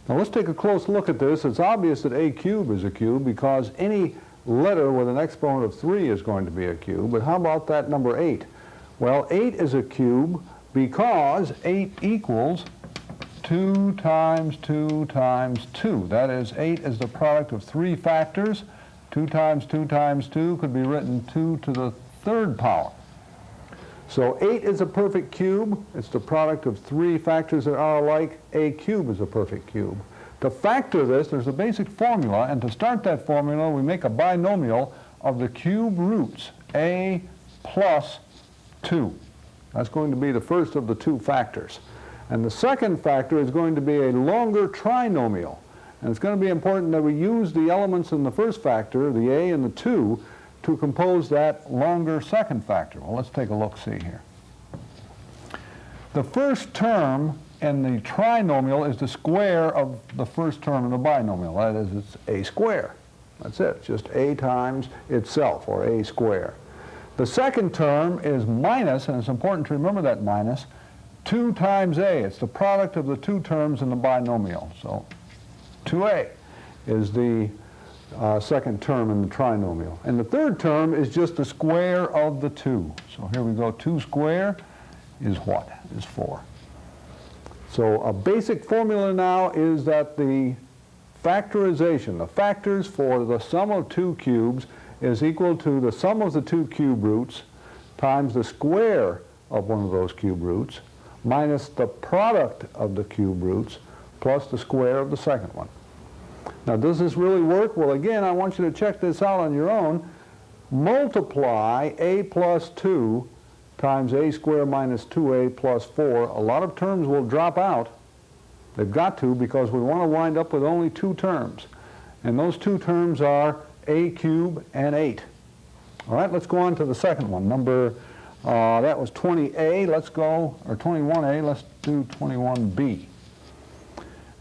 Now let's take a close look at this. It's obvious that a cubed is a cube because any letter with an exponent of 3 is going to be a cube. But how about that number 8? Well, 8 is a cube because 8 equals 2 times 2 times 2. That is, 8 is the product of three factors. 2 times 2 times 2 could be written 2 to the third power. So 8 is a perfect cube. It's the product of three factors that are alike. A cube is a perfect cube. To factor this, there's a basic formula, and to start that formula, we make a binomial of the cube roots, a plus 2. That's going to be the first of the two factors. And the second factor is going to be a longer trinomial. And it's going to be important that we use the elements in the first factor, the a and the 2, to compose that longer second factor. Well, let's take a look-see here. The first term in the trinomial is the square of the first term in the binomial. That is, it's a squared. That's it. It's just a times itself, or a squared. The second term is minus, and it's important to remember that minus, 2 times a. It's the product of the two terms in the binomial. So 2a is the second term in the trinomial. And the third term is just the square of the 2. So here we go. 2 squared is what? Is 4. So a basic formula now is that the factorization, the factors for the sum of 2 cubes is equal to the sum of the 2 cube roots times the square of one of those cube roots minus the product of the cube roots plus the square of the second one. Now, does this really work? Well, again, I want you to check this out on your own. Multiply a plus 2 times a squared minus 2a plus 4. A lot of terms will drop out. They've got to, because we want to wind up with only 2 terms. And those 2 terms are a cubed and 8. All right, let's go on to the second one. That was 20a. Let's go, or 21a. Let's do 21b.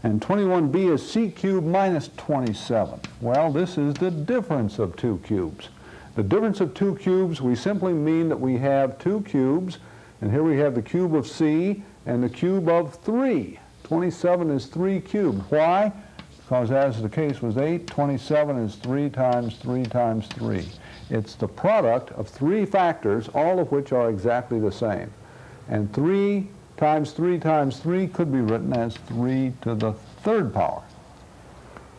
And 21b is c cubed minus 27. Well, this is the difference of 2 cubes. The difference of 2 cubes, we simply mean that we have 2 cubes, and here we have the cube of c and the cube of 3. 27 is 3 cubed. Why? Because as the case was 8, 27 is 3 times 3 times 3. It's the product of 3 factors, all of which are exactly the same. And 3 times 3 times 3 could be written as 3 to the 3rd power.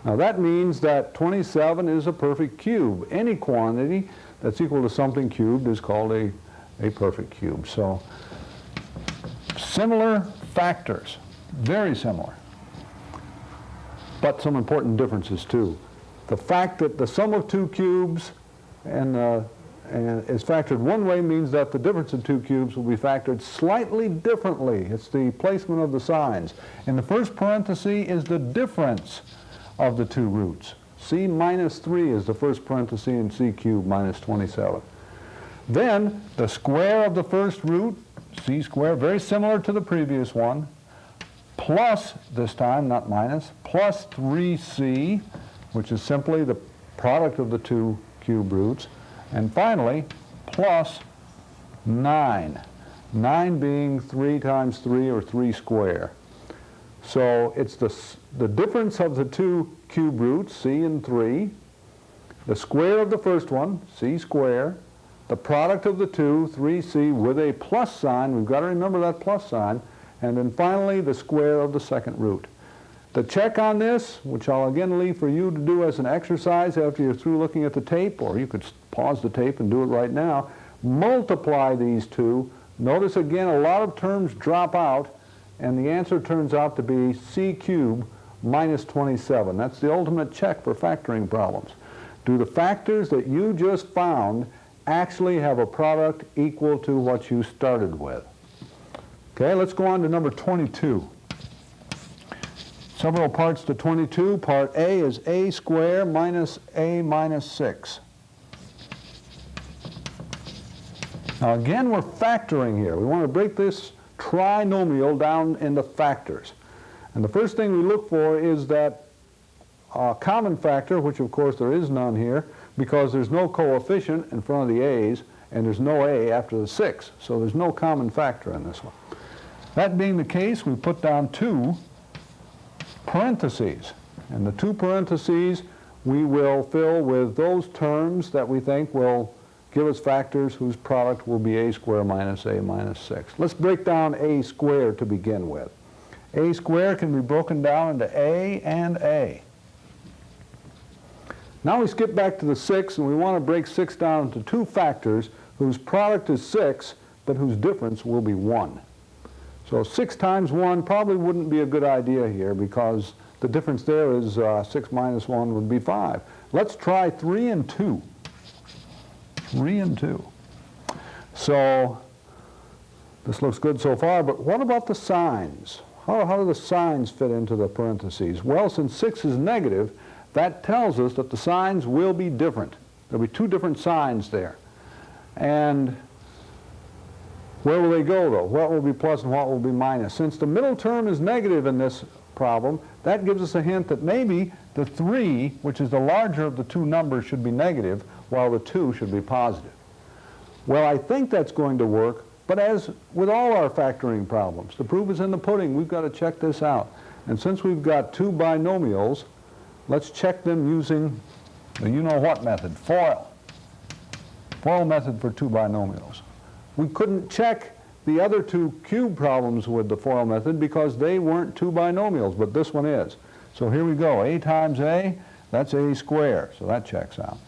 Now that means that 27 is a perfect cube. Any quantity that's equal to something cubed is called a perfect cube. So similar factors, very similar, but some important differences too. The fact that the sum of 2 cubes and is factored one way means that the difference of 2 cubes will be factored slightly differently. It's the placement of the signs. In the first parenthesis is the difference of the 2 roots. C minus 3 is the first parenthesis in c cubed minus 27. Then the square of the first root, c squared, very similar to the previous one, plus, this time, not minus, plus 3c, which is simply the product of the 2 cube roots. And finally, plus 9. 9 being 3 times 3, or 3 squared. So it's the difference of the 2 cube roots, c and 3, the square of the first one, c squared, the product of the 2, 3c, with a plus sign. We've got to remember that plus sign. And then finally, the square of the second root. The check on this, which I'll again leave for you to do as an exercise after you're through looking at the tape, or you could pause the tape and do it right now, multiply these two. Notice again, a lot of terms drop out, and the answer turns out to be c cubed minus 27. That's the ultimate check for factoring problems. Do the factors that you just found actually have a product equal to what you started with? Okay, let's go on to number 22. Several parts to 22. Part A is a squared minus a minus 6. Now again, we're factoring here. We want to break this trinomial down into factors. And the first thing we look for is that common factor, which of course there is none here, because there's no coefficient in front of the a's, and there's no a after the 6. So there's no common factor in this one. That being the case, we put down 2 parentheses. And the 2 parentheses we will fill with those terms that we think will give us factors whose product will be a squared minus a minus 6. Let's break down a squared to begin with. A squared can be broken down into a and a. Now we skip back to the 6, and we want to break 6 down into 2 factors whose product is 6, but whose difference will be 1. So 6 times 1 probably wouldn't be a good idea here, because the difference there is 6 minus 1 would be 5. Let's try 3 and 2. 3 and 2. So this looks good so far, but what about the signs? How do the signs fit into the parentheses? Well, since 6 is negative, that tells us that the signs will be different. There'll be 2 different signs there. And where will they go, though? What will be plus and what will be minus? Since the middle term is negative in this problem, that gives us a hint that maybe the 3, which is the larger of the 2 numbers, should be negative, while the 2 should be positive. Well, I think that's going to work But as with all our factoring problems, the proof is in the pudding. We've got to check this out. And since we've got two binomials, let's check them using the you-know-what method, FOIL. FOIL method for two binomials. We couldn't check the other two cube problems with the FOIL method because they weren't two binomials, but this one is. So here we go. A times A, that's A squared, so that checks out.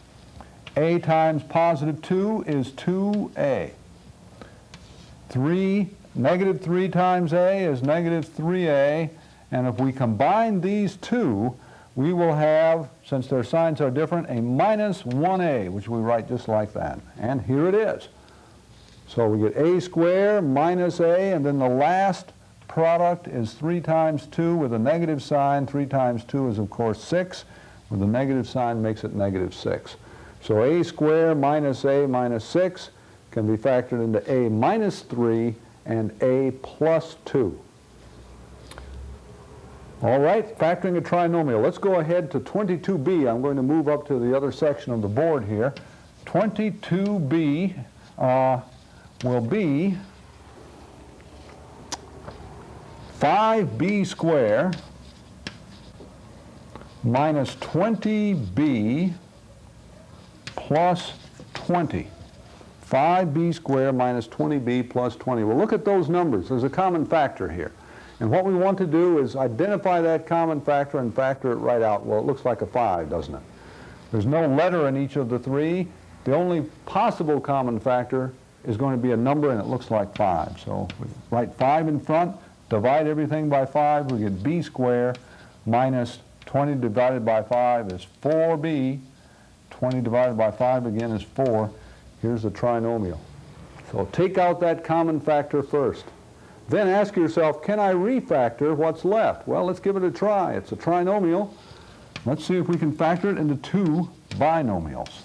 A times positive 2 is 2A. Negative 3 times A is negative 3A, and if we combine these two, we will have, since their signs are different, a minus 1A, which we write just like that. And here it is. So we get A squared minus A, and then the last product is 3 times 2 with a negative sign. 3 times 2 is, of course, 6. With a negative sign makes it negative 6. So A squared minus A minus 6 can be factored into A minus 3 and A plus 2. All right, factoring a trinomial. Let's go ahead to 22b. I'm going to move up to the other section of the board here. 22b will be 5b squared minus 20b plus 20. 5b squared minus 20b plus 20. Well, look at those numbers. There's a common factor here. And what we want to do is identify that common factor and factor it right out. Well, it looks like a 5, doesn't it? There's no letter in each of the three. The only possible common factor is going to be a number, and it looks like 5. So we write 5 in front, divide everything by 5, we get b squared minus 20 divided by 5 is 4b. 20 divided by 5 again is 4. Here's the trinomial. So take out that common factor first. Then ask yourself, can I refactor what's left? Well, let's give it a try. It's a trinomial. Let's see if we can factor it into two binomials.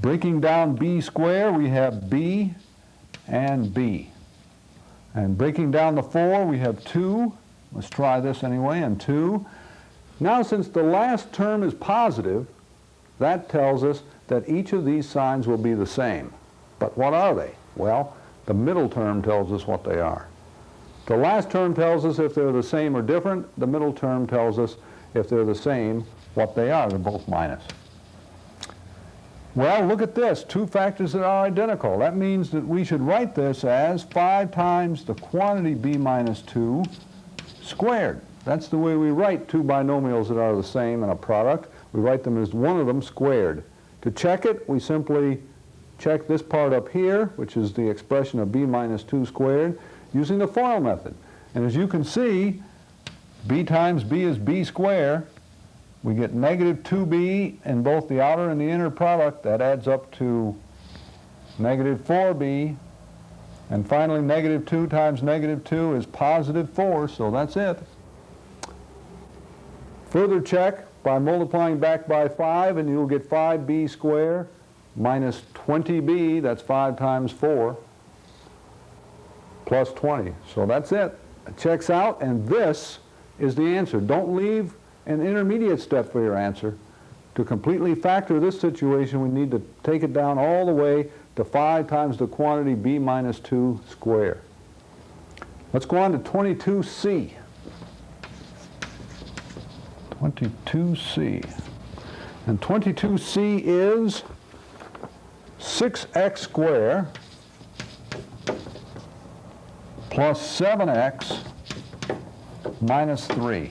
Breaking down b squared, we have b and b. And breaking down the 4, we have 2. Let's try this anyway, and 2. Now, since the last term is positive, that tells us that each of these signs will be the same. But what are they? Well, the middle term tells us what they are. The last term tells us if they're the same or different. The middle term tells us if they're the same, what they are. They're both minus. Well, look at this. Two factors that are identical. That means that we should write this as 5 times the quantity b minus 2 squared. That's the way we write two binomials that are the same in a product. We write them as one of them squared. To check it, we simply check this part up here, which is the expression of b minus 2 squared, using the FOIL method. And as you can see, b times b is b squared. We get negative 2b in both the outer and the inner product. That adds up to negative 4b. And finally, negative 2 times negative 2 is positive 4, so that's it. Further check by multiplying back by 5, and you'll get 5b squared minus 20b, that's 5 times 4, plus 20. So that's it. It checks out, and this is the answer. Don't leave an intermediate step for your answer. To completely factor this situation, we need to take it down all the way to 5 times the quantity b minus 2 squared. Let's go on to 22c. 22c. And 22c is 6x squared plus 7x minus 3.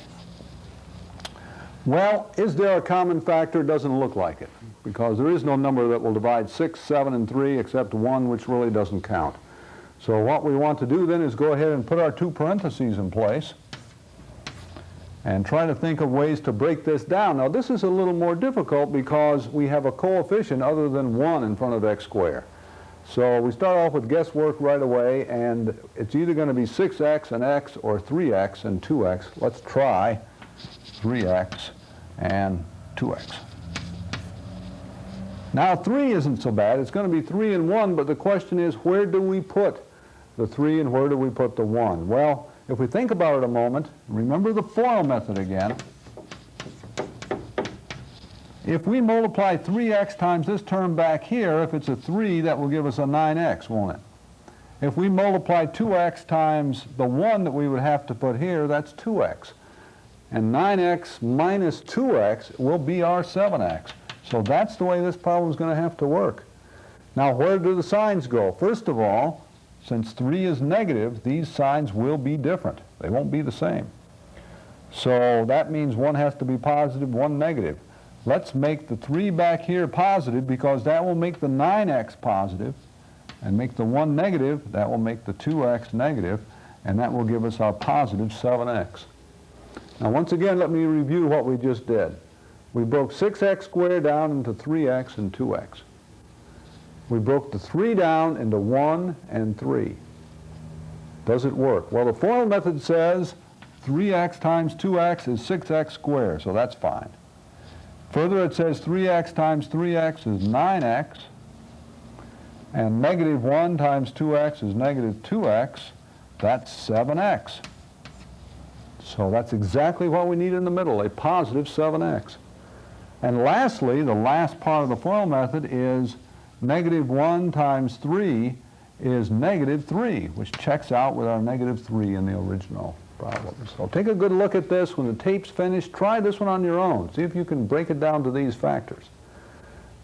Well, is there a common factor? Doesn't look like it, because there is no number that will divide 6, 7, and 3 except 1, which really doesn't count. So what we want to do then is go ahead and put our two parentheses in place and try to think of ways to break this down. Now, this is a little more difficult because we have a coefficient other than 1 in front of x squared. So we start off with guesswork right away, and it's either going to be 6x and x or 3x and 2x. Let's try 3x and 2x. Now, 3 isn't so bad. It's going to be 3 and 1, but the question is, where do we put the 3 and where do we put the 1? Well, if we think about it a moment, remember the FOIL method again. If we multiply 3x times this term back here, if it's a 3, that will give us a 9x, won't it? If we multiply 2x times the 1 that we would have to put here, that's 2x. And 9x minus 2x will be our 7x. So that's the way this problem is going to have to work. Now, where do the signs go? First of all, since 3 is negative, these signs will be different. They won't be the same. So that means one has to be positive, one negative. Let's make the 3 back here positive, because that will make the 9x positive, and make the 1 negative, that will make the 2x negative, and that will give us our positive 7x. Now once again, let me review what we just did. We broke 6x squared down into 3x and 2x. We broke the 3 down into 1 and 3. Does it work? Well, the FOIL method says 3x times 2x is 6x squared, so that's fine. Further, it says 3x times 3x is 9x, and negative 1 times 2x is negative 2x. That's 7x. So that's exactly what we need in the middle, a positive 7x. And lastly, the last part of the FOIL method is negative 1 times 3 is negative 3, which checks out with our negative 3 in the original problem. So take a good look at this. When the tape's finished, try this one on your own. See if you can break it down to these factors.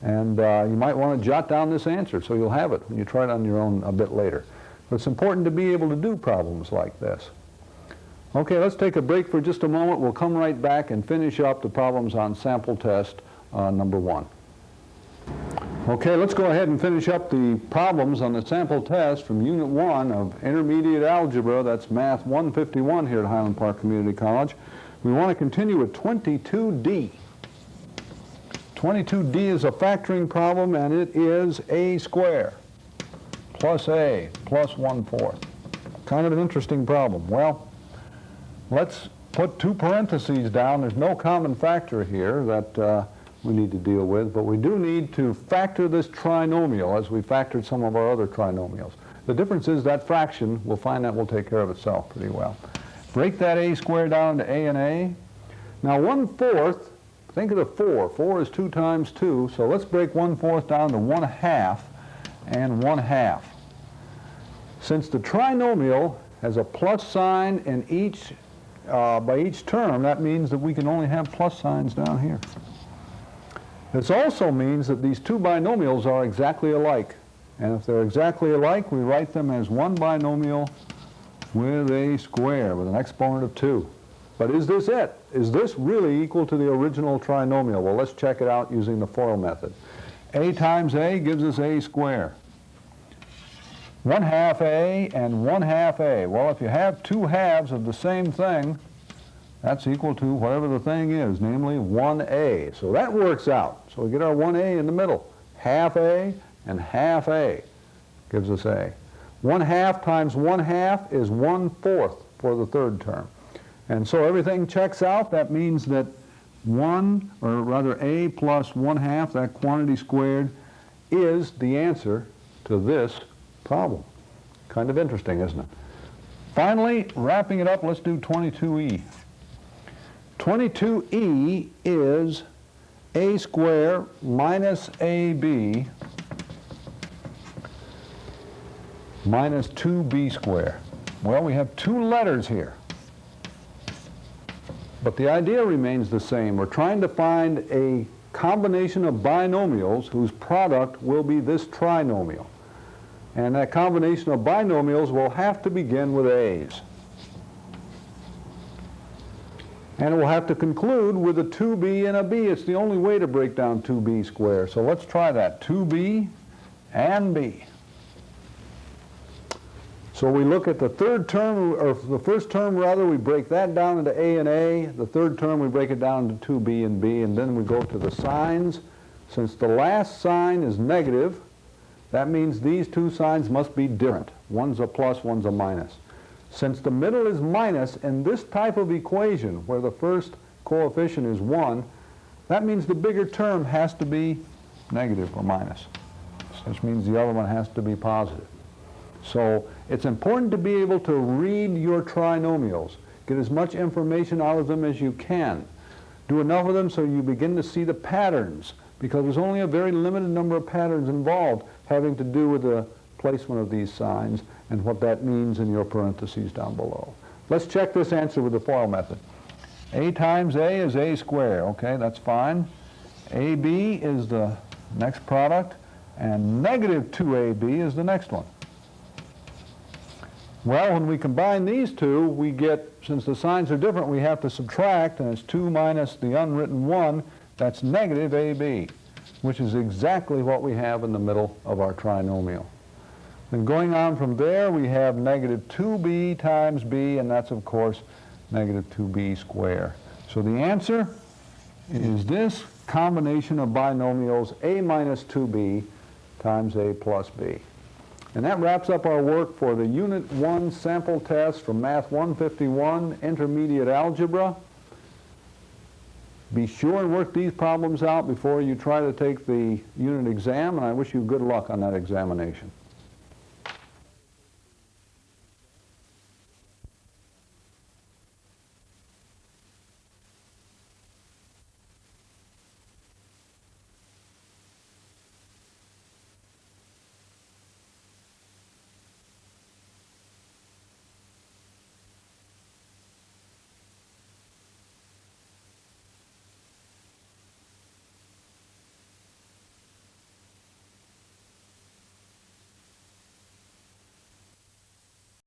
And you might want to jot down this answer so you'll have it when you try it on your own a bit later. But it's important to be able to do problems like this. Okay, let's take a break for just a moment. We'll come right back and finish up the problems on sample test number 1. Okay, let's go ahead and finish up the problems on the sample test from Unit 1 of Intermediate Algebra. That's Math 151 here at Highland Park Community College. We want to continue with 22D. 22D is a factoring problem, and it is a square plus a plus 1/4. Kind of an interesting problem. Well, let's put 2 parentheses down. There's no common factor here that we need to deal with, but we do need to factor this trinomial as we factored some of our other trinomials. The difference is that fraction, we'll find that will take care of itself pretty well. Break that a squared down to a and a. Now 1/4, think of the 4. 4 is 2 times 2, so let's break 1/4 down to 1/2 and 1/2. Since the trinomial has a plus sign in each, by each term, that means that we can only have plus signs down here. This also means that these 2 binomials are exactly alike. And if they're exactly alike, we write them as one binomial with a square, with an exponent of 2. But is this it? Is this really equal to the original trinomial? Well, let's check it out using the FOIL method. A times a gives us a square. 1/2 a and 1/2 a. Well, if you have 2 halves of the same thing, that's equal to whatever the thing is, namely 1a. So that works out. So we get our 1a in the middle. 1/2 a and 1/2 a gives us a. 1/2 times 1/2 is 1/4 for the third term. And so everything checks out. That means that a plus 1/2, that quantity squared, is the answer to this problem. Kind of interesting, isn't it? Finally, wrapping it up, let's do 22E. 22E is a squared minus ab minus 2b squared. Well, we have 2 letters here. But the idea remains the same. We're trying to find a combination of binomials whose product will be this trinomial. And that combination of binomials will have to begin with a's. And we'll have to conclude with a 2b and a b. It's the only way to break down 2b squared. So let's try that. 2b and b. So we look at the third term, or the first term rather, we break that down into a and a. The third term we break it down to 2b and b, and then we go to the signs. Since the last sign is negative, that means these 2 signs must be different. One's a plus, one's a minus. Since the middle is minus in this type of equation where the first coefficient is 1, that means the bigger term has to be negative or minus, which means the other one has to be positive. So it's important to be able to read your trinomials. Get as much information out of them as you can. Do enough of them so you begin to see the patterns, because there's only a very limited number of patterns involved having to do with the placement of these signs and what that means in your parentheses down below. Let's check this answer with the FOIL method. A times A is A squared. Okay, that's fine. AB is the next product, and negative 2AB is the next one. Well, when we combine these two, we get, since the signs are different, we have to subtract, and it's 2 minus the unwritten 1, that's negative AB, which is exactly what we have in the middle of our trinomial. Then going on from there, we have negative 2b times b, and that's, of course, negative 2b squared. So the answer is this combination of binomials a minus 2b times a plus b. And that wraps up our work for the Unit 1 sample test from Math 151, Intermediate Algebra. Be sure and work these problems out before you try to take the unit exam, and I wish you good luck on that examination.